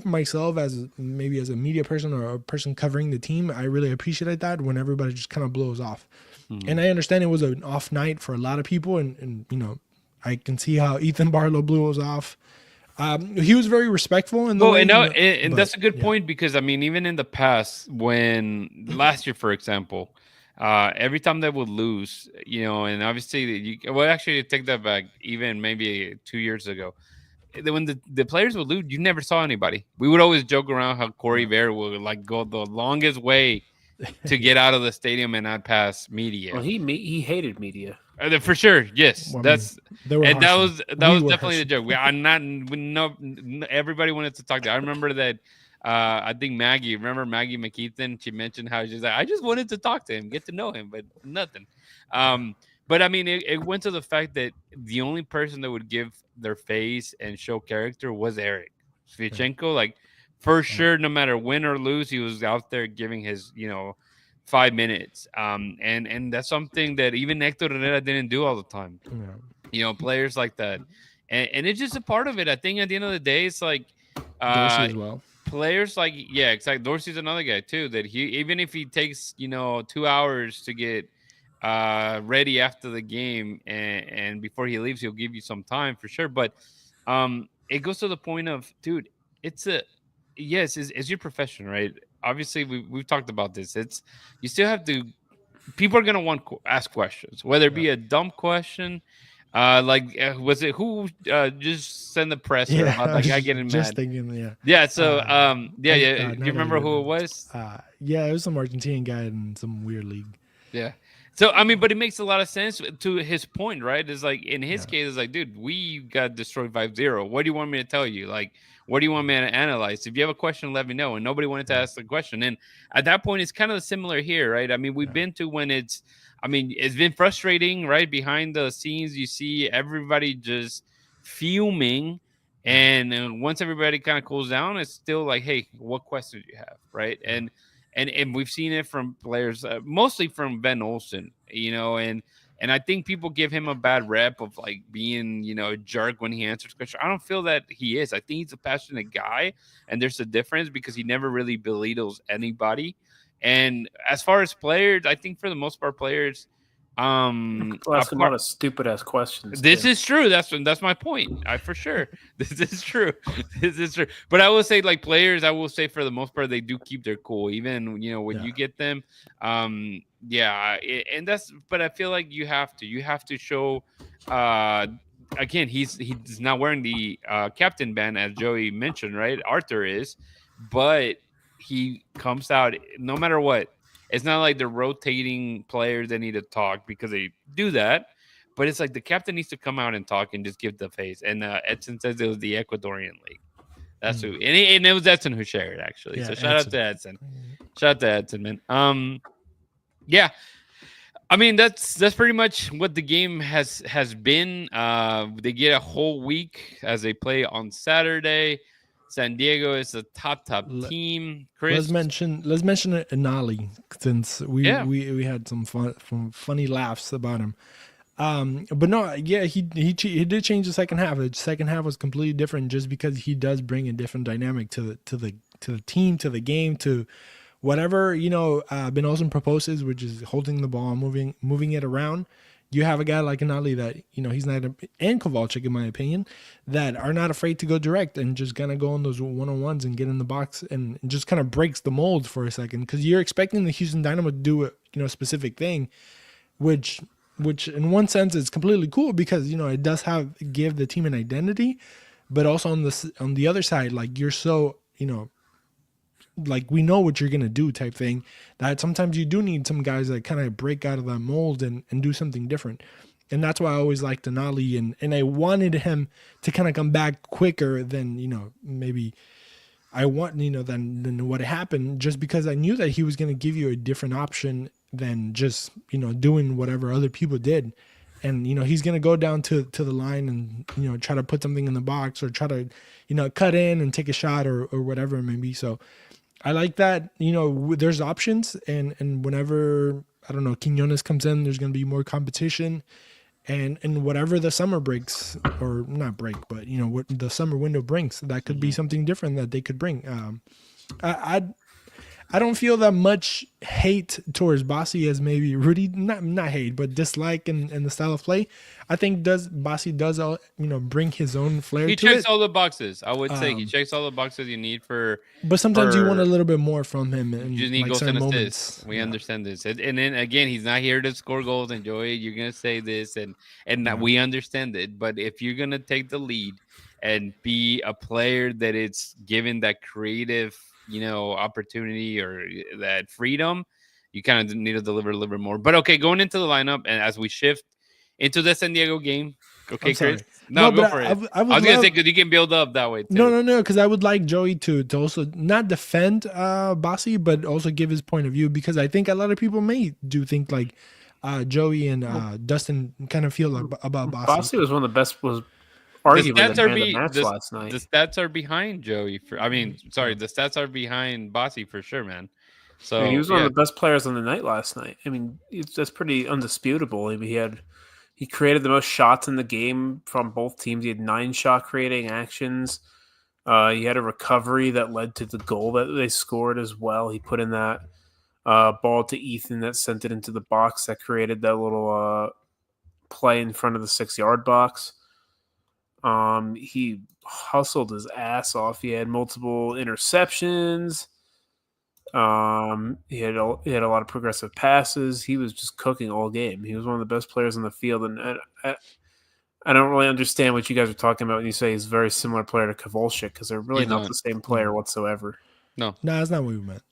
myself, as a media person or a person covering the team, I really appreciate that when everybody just kind of blows off. Mm-hmm. And I understand it was an off night for a lot of people. And I can see how Ethan Barlow blew us off. He was very respectful in the way, and that's a good point, because I mean, even in the past, when last year, for example, every time they would lose, and obviously, actually take that back, even maybe 2 years ago, when the players would lose, you never saw anybody. We would always joke around how Corey Bear would like go the longest way to get out of the stadium and not pass media. Well, he hated media. For sure, yes. Well, that was definitely the joke. Everybody wanted to talk to. I remember that. I think Maggie McKeithen? She mentioned how she's like, I just wanted to talk to him, get to know him, but nothing. But I mean, it went to the fact that the only person that would give their face and show character was Eric Sviatchenko. Like, for sure, no matter win or lose, he was out there giving his 5 minutes. And that's something that even Hector Herrera didn't do all the time. Yeah. Players like that. And it's just a part of it. I think at the end of the day, it's like Dorsey as well. Players like, yeah, exactly. Dorsey's another guy too, that even if he takes, 2 hours to get ready after the game and before he leaves, he'll give you some time for sure. But it goes to the point of, dude, it's your profession, right? Obviously, we've talked about this. You still have to. People are gonna want to ask questions, whether it be a dumb question, was it who just sent the presser about that guy getting just mad? Thinking, yeah. So, do you remember who it was? Yeah, it was some Argentinian guy in some weird league. Yeah. So, I mean, but it makes a lot of sense to his point, right? It's like, in his case, it's like, dude, we got destroyed 5-0. What do you want me to tell you? Like, what do you want me to analyze? If you have a question, let me know. And nobody wanted to ask the question. And at that point, it's kind of similar here, right? I mean, we've been to when it's been frustrating, right? Behind the scenes, you see everybody just fuming. And once everybody kind of cools down, it's still like, hey, what questions do you have, right? And we've seen it from players, mostly from Ben Olsen, and I think people give him a bad rep of like being, a jerk when he answers questions. I don't feel that he is. I think he's a passionate guy, and there's a difference because he never really belittles anybody. And as far as players, I think for the most part, players. Ask a lot of stupid ass questions. This is true. That's my point. For sure. This is true. But I will say, like, players, I will say for the most part, they do keep their cool, even when you get them. And that's. But I feel like you have to show. Again, he's not wearing the captain band, as Joey mentioned, right? Arthur is, but he comes out no matter what. It's not like they're rotating players that need to talk because they do that, but it's like the captain needs to come out and talk and just give the face. And Edson says it was the Ecuadorian league. That's who, and it was Edson who shared, actually. Yeah, so shout out to Edson. Shout out to Edson, man. Yeah. I mean, that's pretty much what the game has been. They get a whole week as they play on Saturday. San Diego is a top team. Chris, let's mention Anali, since we had some funny laughs about him. But no, yeah, he did change the second half. The second half was completely different, just because he does bring a different dynamic to the team, to the game, to whatever Ben Olsen proposes, which is holding the ball, moving it around. you have a guy like Anali that, he's not, and Kowalczyk, in my opinion, that are not afraid to go direct and just kind of go on those one-on-ones and get in the box and just kind of breaks the mold for a second, because you're expecting the Houston Dynamo to do a specific thing, which in one sense is completely cool because, it does give the team an identity, but also on the other side, like you're so, like we know what you're going to do type thing, that sometimes you do need some guys that kind of break out of that mold and do something different. And that's why I always liked Denali, and I wanted him to kind of come back quicker than, maybe I want, than what happened, just because I knew that he was going to give you a different option than just, doing whatever other people did. And, he's going to go down to the line and, try to put something in the box or try to, cut in and take a shot or whatever it may be. So I like that, there's options. And whenever, I don't know, Quiñones comes in, there's going to be more competition. And whatever the summer breaks, or not break, but, what the summer window brings, that could be something different that they could bring. I don't feel that much hate towards Bassi as maybe Rudy, not hate, but dislike in the style of play. I think Bassi does bring his own flair to it. He checks all the boxes. I would say he checks all the boxes you need for. But sometimes you want a little bit more from him. And you just need like goals and moments. assists. We understand this, and then again, he's not here to score goals. And Joey, you're gonna say this, and we understand it. But if you're gonna take the lead and be a player that it's given that creative, opportunity or that freedom, you kind of need to deliver a little bit more. But okay, going into the lineup, and as we shift into the San Diego game, okay, Chris. No, go for it. I was gonna say, because you can build up that way too. No, because I would like Joey to also not defend Bassi, but also give his point of view, because I think a lot of people may do think like Joey and Dustin kind of feel about Bassi. Bassi was one of the best. Was arguably the man of the match last night. The stats are behind Joey. The stats are behind Bassi for sure, man. So he was one of the best players on the night last night. I mean, that's pretty undisputable. I mean, he created the most shots in the game from both teams. He had 9 shot creating actions. He had a recovery that led to the goal that they scored as well. He put in that ball to Ethan that sent it into the box that created that little play in front of the 6-yard box. He hustled his ass off. He had multiple interceptions. He had a lot of progressive passes. He was just cooking all game. He was one of the best players on the field, and I don't really understand what you guys are talking about when you say he's a very similar player to Kowalczyk, because they're really not the same player whatsoever. No, that's not what we meant.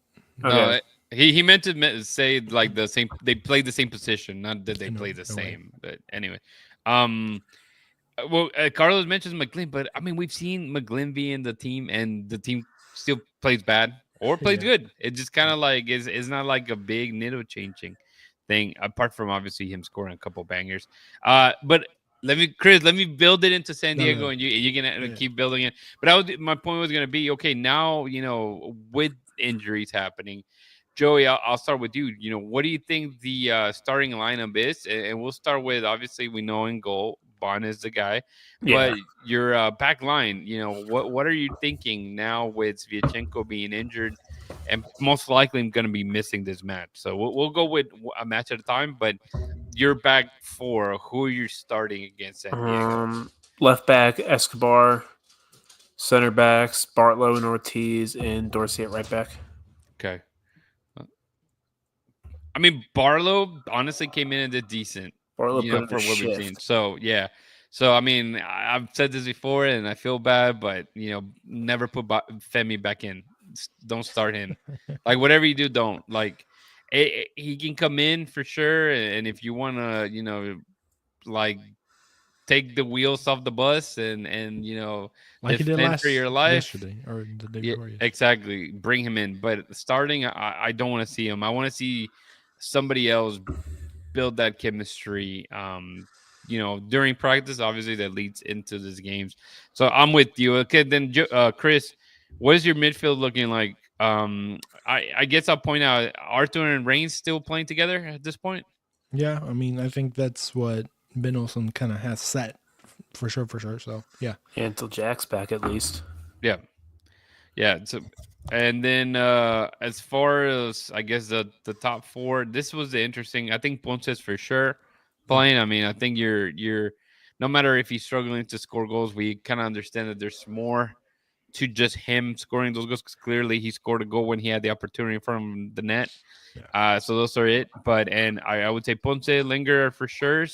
Okay. No, he meant to say like the same. They played the same position, not that they played the same. But anyway, well, Carlos mentions McGlynn, but I mean, we've seen McGlynn be in the team, and the team still plays bad or plays good. It just kind of like is not like a big needle changing thing, apart from obviously him scoring a couple bangers. But let me build it into San Diego, and you're gonna keep building it. But my point was gonna be, okay, now with injuries happening, Joey, I'll start with you. What do you think the starting lineup is? And we'll start with, obviously, we know in goal, Bon is the guy. But your back line, what are you thinking now with Sviatchenko being injured and most likely going to be missing this match? So we'll go with a match at a time. But your back four, who are you starting against San Diego? Left back, Escobar. Center backs, Bartlow and Ortiz, and Dorsey at right back. Okay. I mean, Barlow honestly came in at decent, for what we've seen. So, yeah. So, I mean, I've said this before, and I feel bad, but, never put Femi back in. Don't start him. Like, whatever you do, don't. Like, he can come in for sure, and if you want to, like, take the wheels off the bus and like he did for your life yesterday or the day before. Exactly, bring him in. But starting, I don't want to see him. I want to see somebody else build that chemistry. During practice, obviously that leads into these games. So I'm with you. Okay, then Chris, what is your midfield looking like? I guess I'll point out Arthur and Reigns still playing together at this point. Yeah, I mean, I think that's what Ben Olsen kind of has set for sure. So yeah, until Jack's back at least. Yeah. So, and then as far as I guess the top four, this was the interesting. I think Ponce's for sure playing. I mean, I think you're no matter if he's struggling to score goals, we kind of understand that there's more to just him scoring those goals because clearly he scored a goal when he had the opportunity from the net. So those are it. But I would say Ponce, Linger for sure.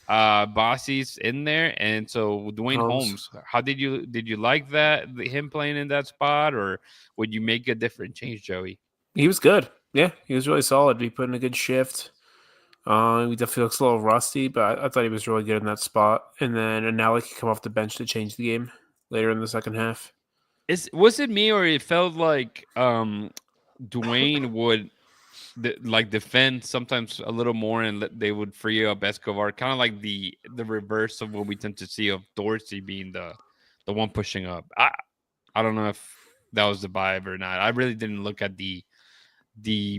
Bossy's in there, and so Dwayne Holmes. How did you like him playing in that spot, or would you make a different change, Joey? He was good. Yeah, he was really solid. He put in a good shift. He definitely looks a little rusty, but I thought he was really good in that spot. And then Anali could come off the bench to change the game later in the second half. Was it me, or it felt like Dwayne would defend sometimes a little more, and they would free up Escobar, kind of like the reverse of what we tend to see of Dorsey being the one pushing up. I don't know if that was the vibe or not. I really didn't look at the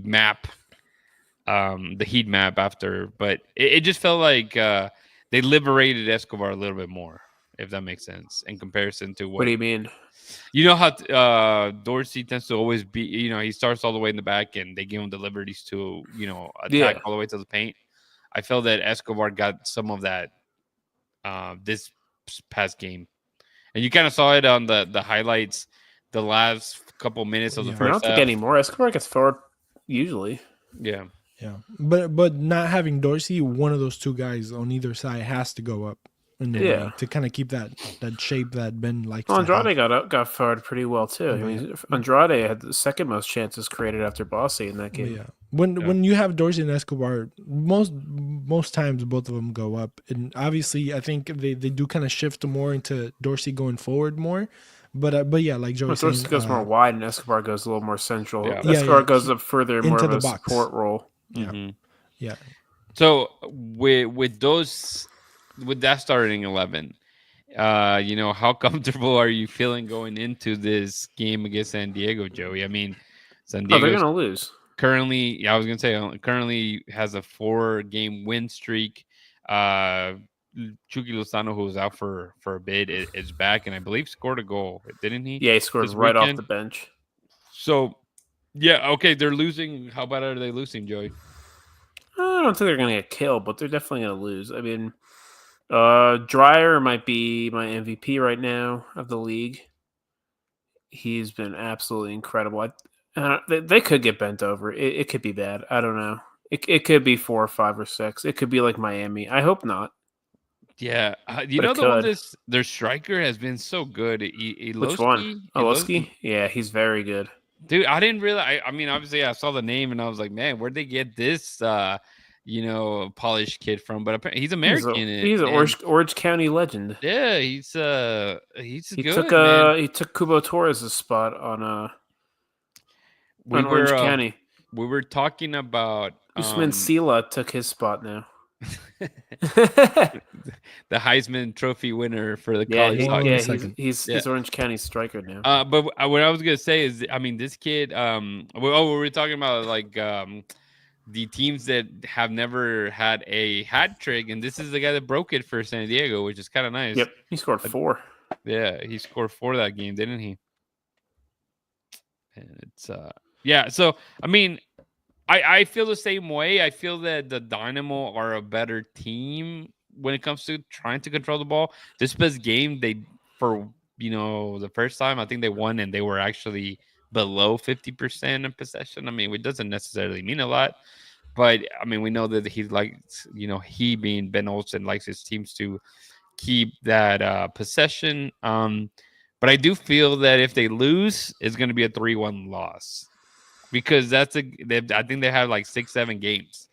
map, the heat map after, but it just felt like they liberated Escobar a little bit more, if that makes sense, in comparison to What do you mean? You know how Dorsey tends to always be, he starts all the way in the back and they give him the liberties to, attack all the way to the paint. I felt that Escobar got some of that this past game. And you kind of saw it on the highlights, the last couple minutes of the first half. I don't think anymore. Escobar gets forward usually. Yeah. Yeah. But not having Dorsey, one of those two guys on either side has to go up. To kind of keep that shape that Ben likes. Andrade got forward pretty well too. I mean, Andrade had the second most chances created after Bossy in that game. Yeah, when you have Dorsey and Escobar, most times both of them go up, and obviously I think they do kind of shift more into Dorsey going forward more. But yeah, like Joe was saying, Dorsey goes more wide and Escobar goes a little more central. Yeah. Escobar goes up further, more into of the a box. support role. Yeah, Mm-hmm. yeah. So with that starting 11, how comfortable are you feeling going into this game against San Diego, Joey? I mean, San Diego they're gonna lose. Currently, I was gonna say currently has a 4-game win streak. Chucky Lozano, who was out for a bit, is back, and I believe scored a goal, didn't he? Yeah, he scored right off the bench. So, yeah, okay, they're losing. How bad are they losing, Joey? I don't think they're gonna get killed, but they're definitely gonna lose. I mean, Dreyer might be my MVP right now of the league. He's been absolutely incredible. They could get bent over. It could be bad. I don't know. It could be 4 or 5 or 6. It could be like Miami. I hope not. Yeah, their striker has been so good. Which one? Oloski? Yeah, he's very good. Dude, I didn't realize. I mean, obviously, I saw the name and I was like, man, where'd they get this? Polish kid from, but apparently he's American. He's an Orange County legend. Yeah, he's good. He took Kubo Torres' spot on Orange County. We were talking about Usman Sila took his spot now. The Heisman Trophy winner for the college hockey. Yeah, he's Orange County striker now. But what I was gonna say is, I mean, this kid. We were talking about the teams that have never had a hat trick, and this is the guy that broke it for San Diego, which is kind of nice. Yep, he scored 4. Yeah, he scored 4 that game, didn't he? And it's So I mean, I feel the same way. I feel that the Dynamo are a better team when it comes to trying to control the ball. This best game, the first time I think they won, and they were actually below 50% in possession. I mean, it doesn't necessarily mean a lot, but I mean, we know that he likes, he being Ben Olsen likes his teams to keep that possession. But I do feel that if they lose, it's going to be a 3-1 loss, because I think they have 6-7 games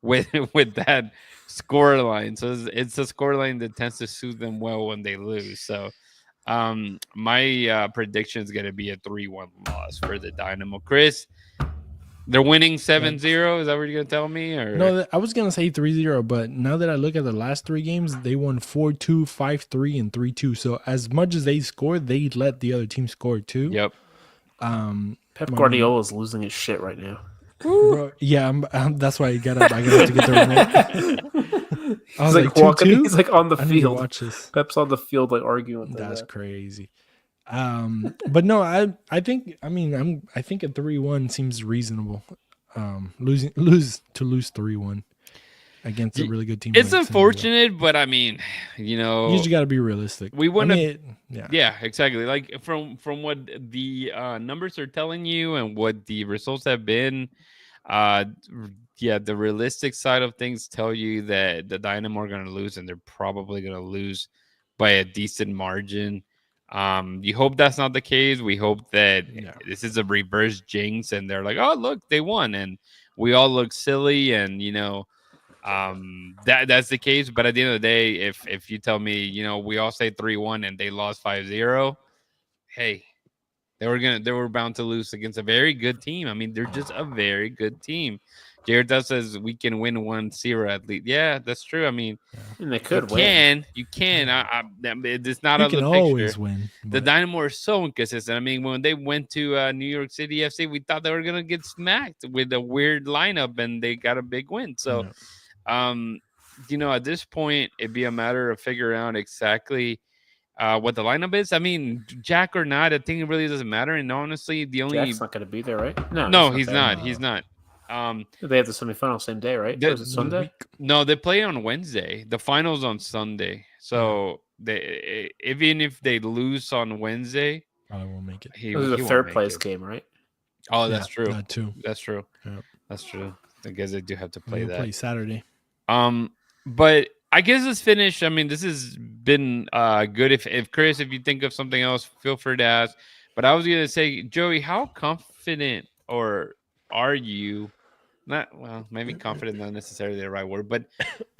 with that score line. So it's a score line that tends to suit them well when they lose. So my prediction is going to be a 3-1 loss for the Dynamo. Chris, they're winning 7-0. Is that what you're going to tell me? Or no, I was going to say 3-0, but now that I look at the last 3 games, they won 4-2, 5-3, and 3-2. So as much as they scored, they let the other team score too. Yep. Pep Guardiola is losing his shit right now. Bro, yeah, that's why I got to get the remote. I was like walking. 2-2? He's on the field. Watch this. Pep's on the field arguing. That's crazy. But no, I think a 3-1 seems reasonable. Lose 3-1. against a really good team. It's like unfortunate, but I mean, you just got to be realistic. We want to, yeah, exactly. Like from what the numbers are telling you and what the results have been, the realistic side of things tell you that the Dynamo are going to lose, and they're probably going to lose by a decent margin. You hope that's not the case. We hope that this is a reverse jinx, and they're like, oh look, they won, and we all look silly, and that's the case. But at the end of the day, if you tell me, we all say 3-1 and they lost 5-0, hey, they were bound to lose against a very good team. I mean, they're just a very good team. Jared does says we can win 1-0 at least. Yeah, that's true. I mean, and they could win. You can. It's not you out of can the picture. Always win. The Dynamo are so inconsistent. I mean, when they went to New York City FC, we thought they were gonna get smacked with a weird lineup, and they got a big win. So, at this point, it'd be a matter of figuring out exactly what the lineup is. I mean, Jack or not, I think it really doesn't matter. And honestly, Jack's not going to be there, right? No, he's not. He's not. They have the semifinal same day, right? Or is it Sunday? No, they play on Wednesday. The final's on Sunday. So they, even if they lose on Wednesday, probably won't make it. This is a third place game, right? Oh, that's true. Not two. That's true. Yeah. That's true. I guess they do have to play that. Play Saturday. But I guess it's finished. I mean, this has been good. If Chris, if you think of something else, feel free to ask. But I was gonna say, Joey, how confident or are you? Maybe confident, not necessarily the right word, but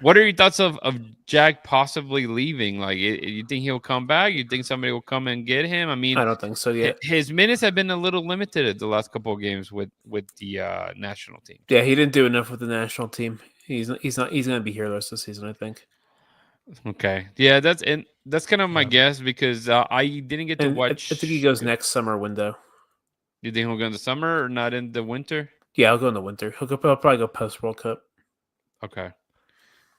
what are your thoughts of Jack possibly leaving? Like, you think he'll come back? You think somebody will come and get him? I mean, I don't think so yet. His minutes have been a little limited at the last couple of games with the national team. Yeah, he didn't do enough with the national team. He's going to be here the rest of the season, I think. Okay, yeah, that's kind of my guess because I didn't get to watch. I think he goes next summer window. You think he'll go in the summer or not in the winter? Yeah, I'll go in the winter. He'll probably go post World Cup. Okay.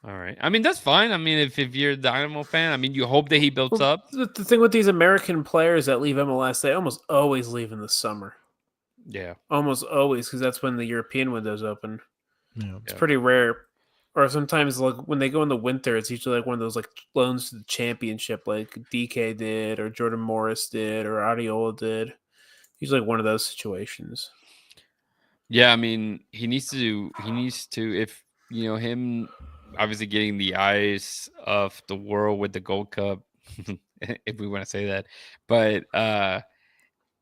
All right. I mean, that's fine. I mean, if you're a Dynamo fan, I mean, you hope that he builds up. The thing with these American players that leave MLS, they almost always leave in the summer. Yeah. Almost always, because that's when the European window's open. Yeah. It's pretty rare. Or sometimes, like, when they go in the winter, it's usually like one of those like loans to the championship, like DK did, or Jordan Morris did, or Adiola did. Usually like one of those situations. Yeah, I mean, he needs to, if, him obviously getting the eyes of the world with the Gold Cup, if we want to say that, but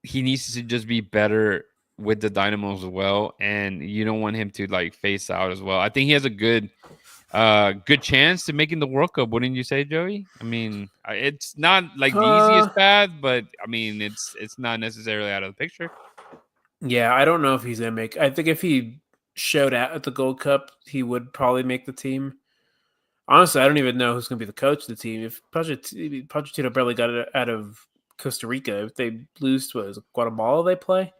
he needs to just be better with the Dynamo as well, and you don't want him to like face out as well. I think he has a good chance to making the World Cup, wouldn't you say, Joey? I mean, it's not like the easiest path, but I mean, it's not necessarily out of the picture. Yeah, I don't know if he's going to make... I think if he showed out at the Gold Cup, he would probably make the team. Honestly, I don't even know who's going to be the coach of the team. If Pochettino barely got it out of Costa Rica, if they lose to Guatemala they play,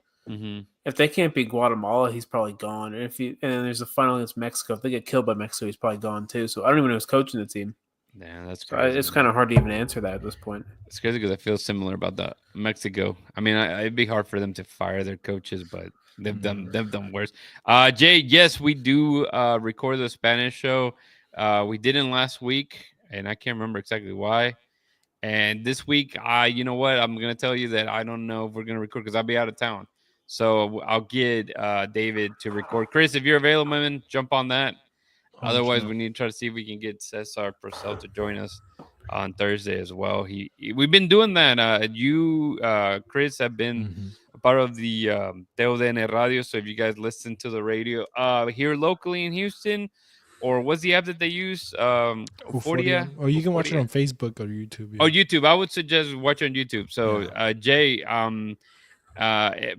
if they can't beat Guatemala, he's probably gone. And and then there's a final against Mexico. If they get killed by Mexico, he's probably gone too. So I don't even know who's coaching the team. Yeah, that's crazy. It's kind of hard to even answer that at this point. It's crazy because I feel similar about that Mexico. I mean, it'd be hard for them to fire their coaches, but they've done worse. Jay, yes, we do record the Spanish show. We didn't last week, and I can't remember exactly why. And this week, you know what? I'm gonna tell you that I don't know if we're gonna record because I'll be out of town. So I'll get David to record. Chris, if you're available, man, jump on that. Otherwise, we need to try to see if we can get Cesar Purcell to join us on Thursday as well. We've been doing that. You, Chris, have been a part of the TUDN Radio. So if you guys listen to the radio here locally in Houston, or what's the app that they use? Euforia? Or you can watch it on Facebook or YouTube. Yeah. Oh, YouTube. I would suggest watch on YouTube. So, Jay,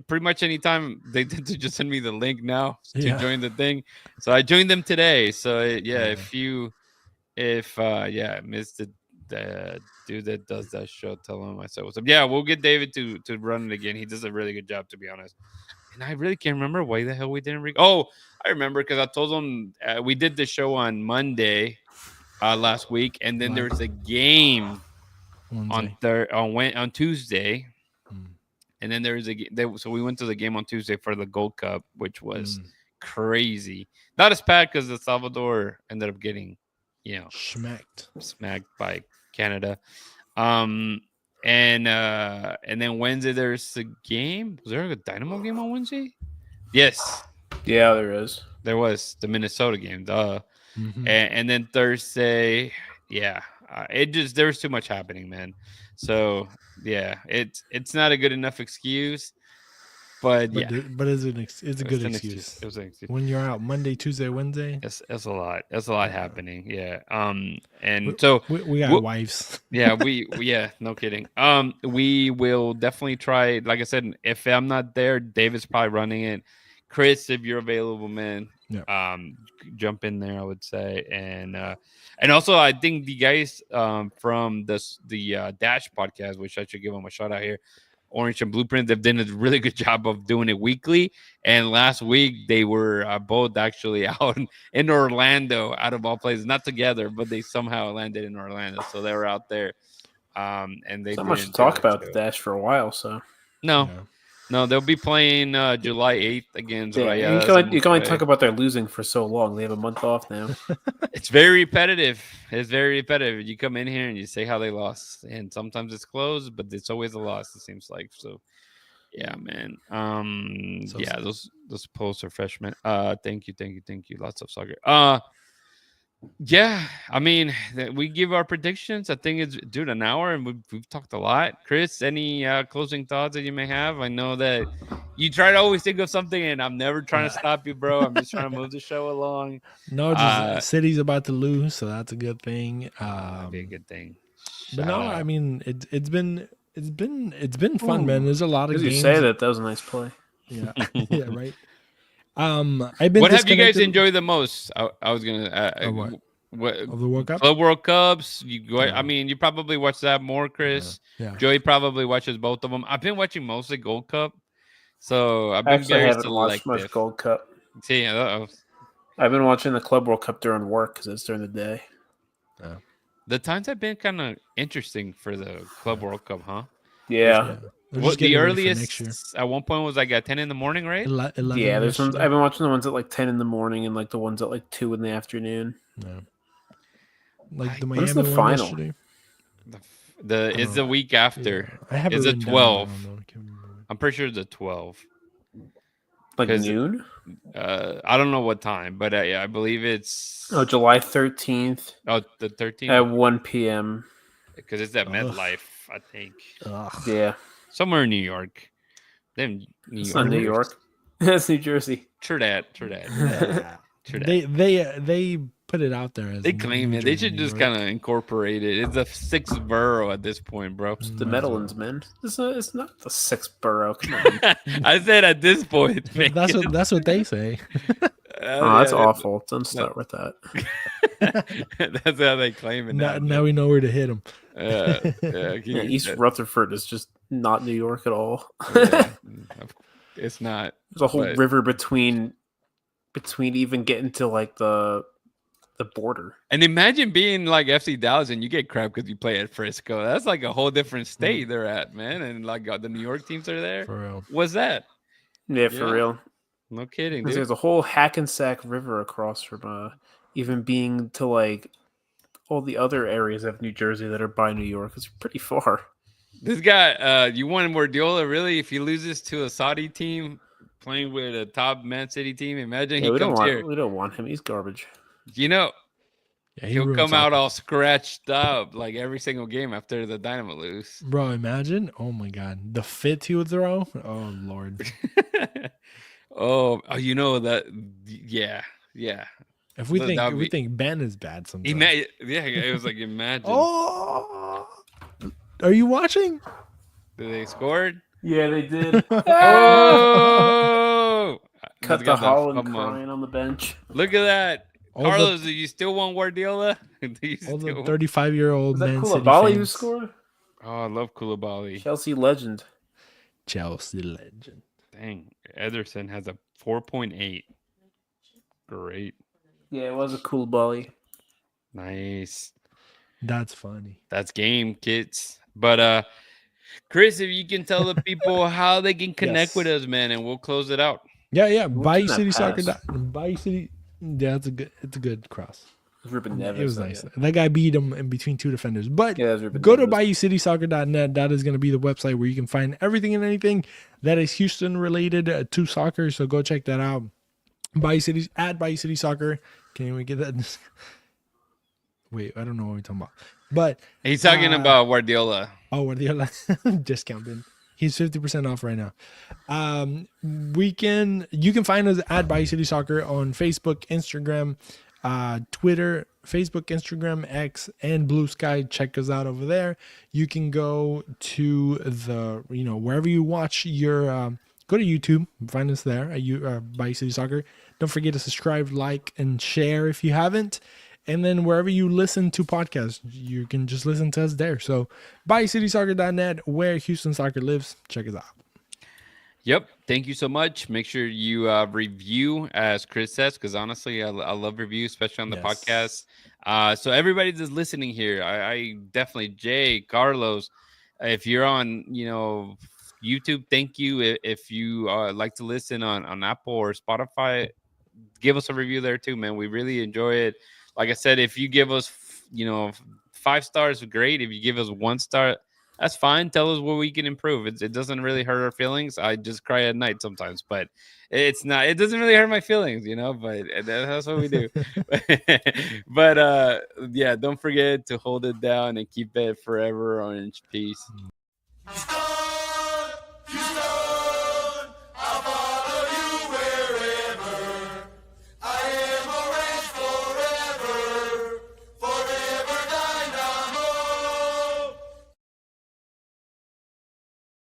pretty much anytime they tend to just send me the link now to join the thing. So I joined them today. So if missed the dude that does that show, tell him I said what's up. Yeah, we'll get David to run it again. He does a really good job, to be honest. And I really can't remember why the hell we didn't I remember because I told him we did the show on Monday last week, and then there was a game on Tuesday. And then there was so we went to the game on Tuesday for the Gold Cup, which was crazy. Not as bad because El Salvador ended up getting, smacked by Canada. And then Wednesday there's a game. Was there a Dynamo game on Wednesday? Yes, Yeah, there is. there was the Minnesota game. Mhm. And then Thursday, there was too much happening, man. So yeah, it's not a good enough excuse, but yeah, but it's a good an excuse. It was an excuse. When you're out Monday, Tuesday, Wednesday. It's a lot. That's a lot happening. Yeah. And We- so we got we'll- wives. yeah, no kidding. We will definitely try. Like I said, if I'm not there, David's probably running it. Chris, if you're available, man, Yeah. jump in there. I would say, and also I think the guys from the Dash podcast, which I should give them a shout out here, Orange and Blueprint, they've done a really good job of doing it weekly. And last week they were both actually out in Orlando, out of all places, not together, but they somehow landed in Orlando, so they were out there. And they Not much to didn't talk do it, about the so- Dash for a while, so No, Yeah. no, they'll be playing July 8th against yeah, Rayadas. you can only talk about their losing for so long. They have a month off now. It's very repetitive. It's very repetitive. You come in here and you say how they lost, and sometimes it's close, but it's always a loss. It seems like so. Yeah, man. So- Yeah, those posts are freshmen. Thank you. Lots of soccer. Yeah, I mean, we give our predictions. I think it's an hour, and we've talked a lot. Chris, any closing thoughts that you may have? I know that you try to always think of something, and I'm never trying to stop you, bro. I'm just trying to move the show along. No, just City's about to lose, so that's a good thing. That'd be a good thing. But no, Shout out. I mean it's been fun, man. There's a lot of As games. you say that was a nice play. Yeah, yeah, right. I've been. What have you guys disconnected enjoyed the most? I was gonna. What of the World Cup? Club World Cups? You go. Yeah. I mean, you probably watch that more, Chris. Yeah. Joey probably watches both of them. I've been watching mostly Gold Cup, so I've been Actually, I very haven't watched selective. much Gold Cup. See, I've been watching the Club World Cup during work because it's during the day. the times have been kind of interesting for the Club World Cup, huh? Yeah. They're What just the getting ready for next year. earliest at one point was like at 10 in the morning, right? 11 Yeah, there's ones, yesterday. I've been watching the ones at like 10 in the morning and like the ones at like 2 in the afternoon. Yeah. Like the When's Miami the one final? yesterday. It's the week after. I have Is it it written down, 12? I don't know, I can't remember. I'm pretty sure it's a 12. Like 'Cause- noon? I don't know what time, but yeah, I believe it's Oh, July 13th the 13th at 1 p.m. because it's at Ugh. MetLife, I think, Ugh. Yeah. somewhere in New York. Then New It's York. not New York. That's New Jersey. True that. Yeah. True that. They put it out there as They claim New it. They Jersey, should New just York. kind of incorporate it. It's a sixth borough at this point, bro. The Might as well. Meadowlands, man. It's not the 6th borough. Come on. I said at this point. Man. That's what they say. Oh, that's awful. Don't start with that. That's how they claim it now. Now we know where to hit them. Yeah, East Rutherford is just not New York at all. It's not. There's a whole But- river between even getting to like the border. And imagine being like FC Dallas and you get crap because you play at Frisco. That's like a whole different state they're at, man. And like the New York teams are there. For real. What's that? Yeah, for Yeah. real. No kidding, dude. There's a whole Hackensack River across from even being to like all the other areas of New Jersey that are by New York. It's pretty far. This guy, you want Guardiola really? If he loses to a Saudi team playing with a top Man City team, imagine Yeah, he comes here. we don't want him. He's garbage. You know, Yeah, he he'll ruins come out soccer. all scratched up like every single game after the Dynamo lose. Bro, imagine. Oh my god. The fits he would throw. Oh Lord. oh, you know that? Yeah. If we That'd think be- if we think Ben is bad sometimes. Yeah, it was like imagine. Oh, are you watching? Did they scored? Yeah, they did. Oh! Cut Let's the get Holland come on. crying on the bench. Look at that. All the- Carlos, do you still want Guardiola? Do you All the still want- 35-year-old Was that Man City Koulibaly who fans. scored? Oh, I love Koulibaly. Chelsea legend. Chelsea legend. Dang, Ederson has a 4.8. Great, Yeah, it was a Koulibaly. nice. That's funny. That's game, kids. But Chris, if you can tell the people how they can connect Yes. with us, man, and we'll close it out. Yeah. Who's Bayou in that City pass? Soccer. Bayou City. Yeah, it's a good cross. Ruben Neves. It was nice. That guy beat him in between two defenders. But Yeah, that's Ruben go to Neves. BayouCitySoccer.net. That is going to be the website where you can find everything and anything that is Houston related to soccer. So go check that out. Bayou City Soccer. Can we get that? Wait, I don't know what we're talking about. But He's talking about Guardiola. Oh, Guardiola discount bin. He's 50% off right now. You can find us at Bayou City Soccer on Facebook, Instagram, Twitter, Facebook, Instagram, X, and Blue Sky. Check us out over there. You can go to the, wherever you watch your, go to YouTube, find us there at Bayou City Soccer. Don't forget to subscribe, like, and share if you haven't. And then wherever you listen to podcasts, you can just listen to us there. So BayouCitySoccer.net, where Houston soccer lives. Check us out. Yep. Thank you so much. Make sure you review, as Chris says, because honestly, I love reviews, especially on the podcast. So everybody that's listening here, I definitely, Jay, Carlos, if you're on, YouTube, thank you. If you like to listen on Apple or Spotify, give us a review there too, man. We really enjoy it. Like I said, if you give us, 5 stars, great. If you give us 1 star, that's fine. Tell us what we can improve. It doesn't really hurt our feelings. I just cry at night sometimes, but it doesn't really hurt my feelings, but that's what we do. But yeah, don't forget to hold it down and keep it forever orange. Peace.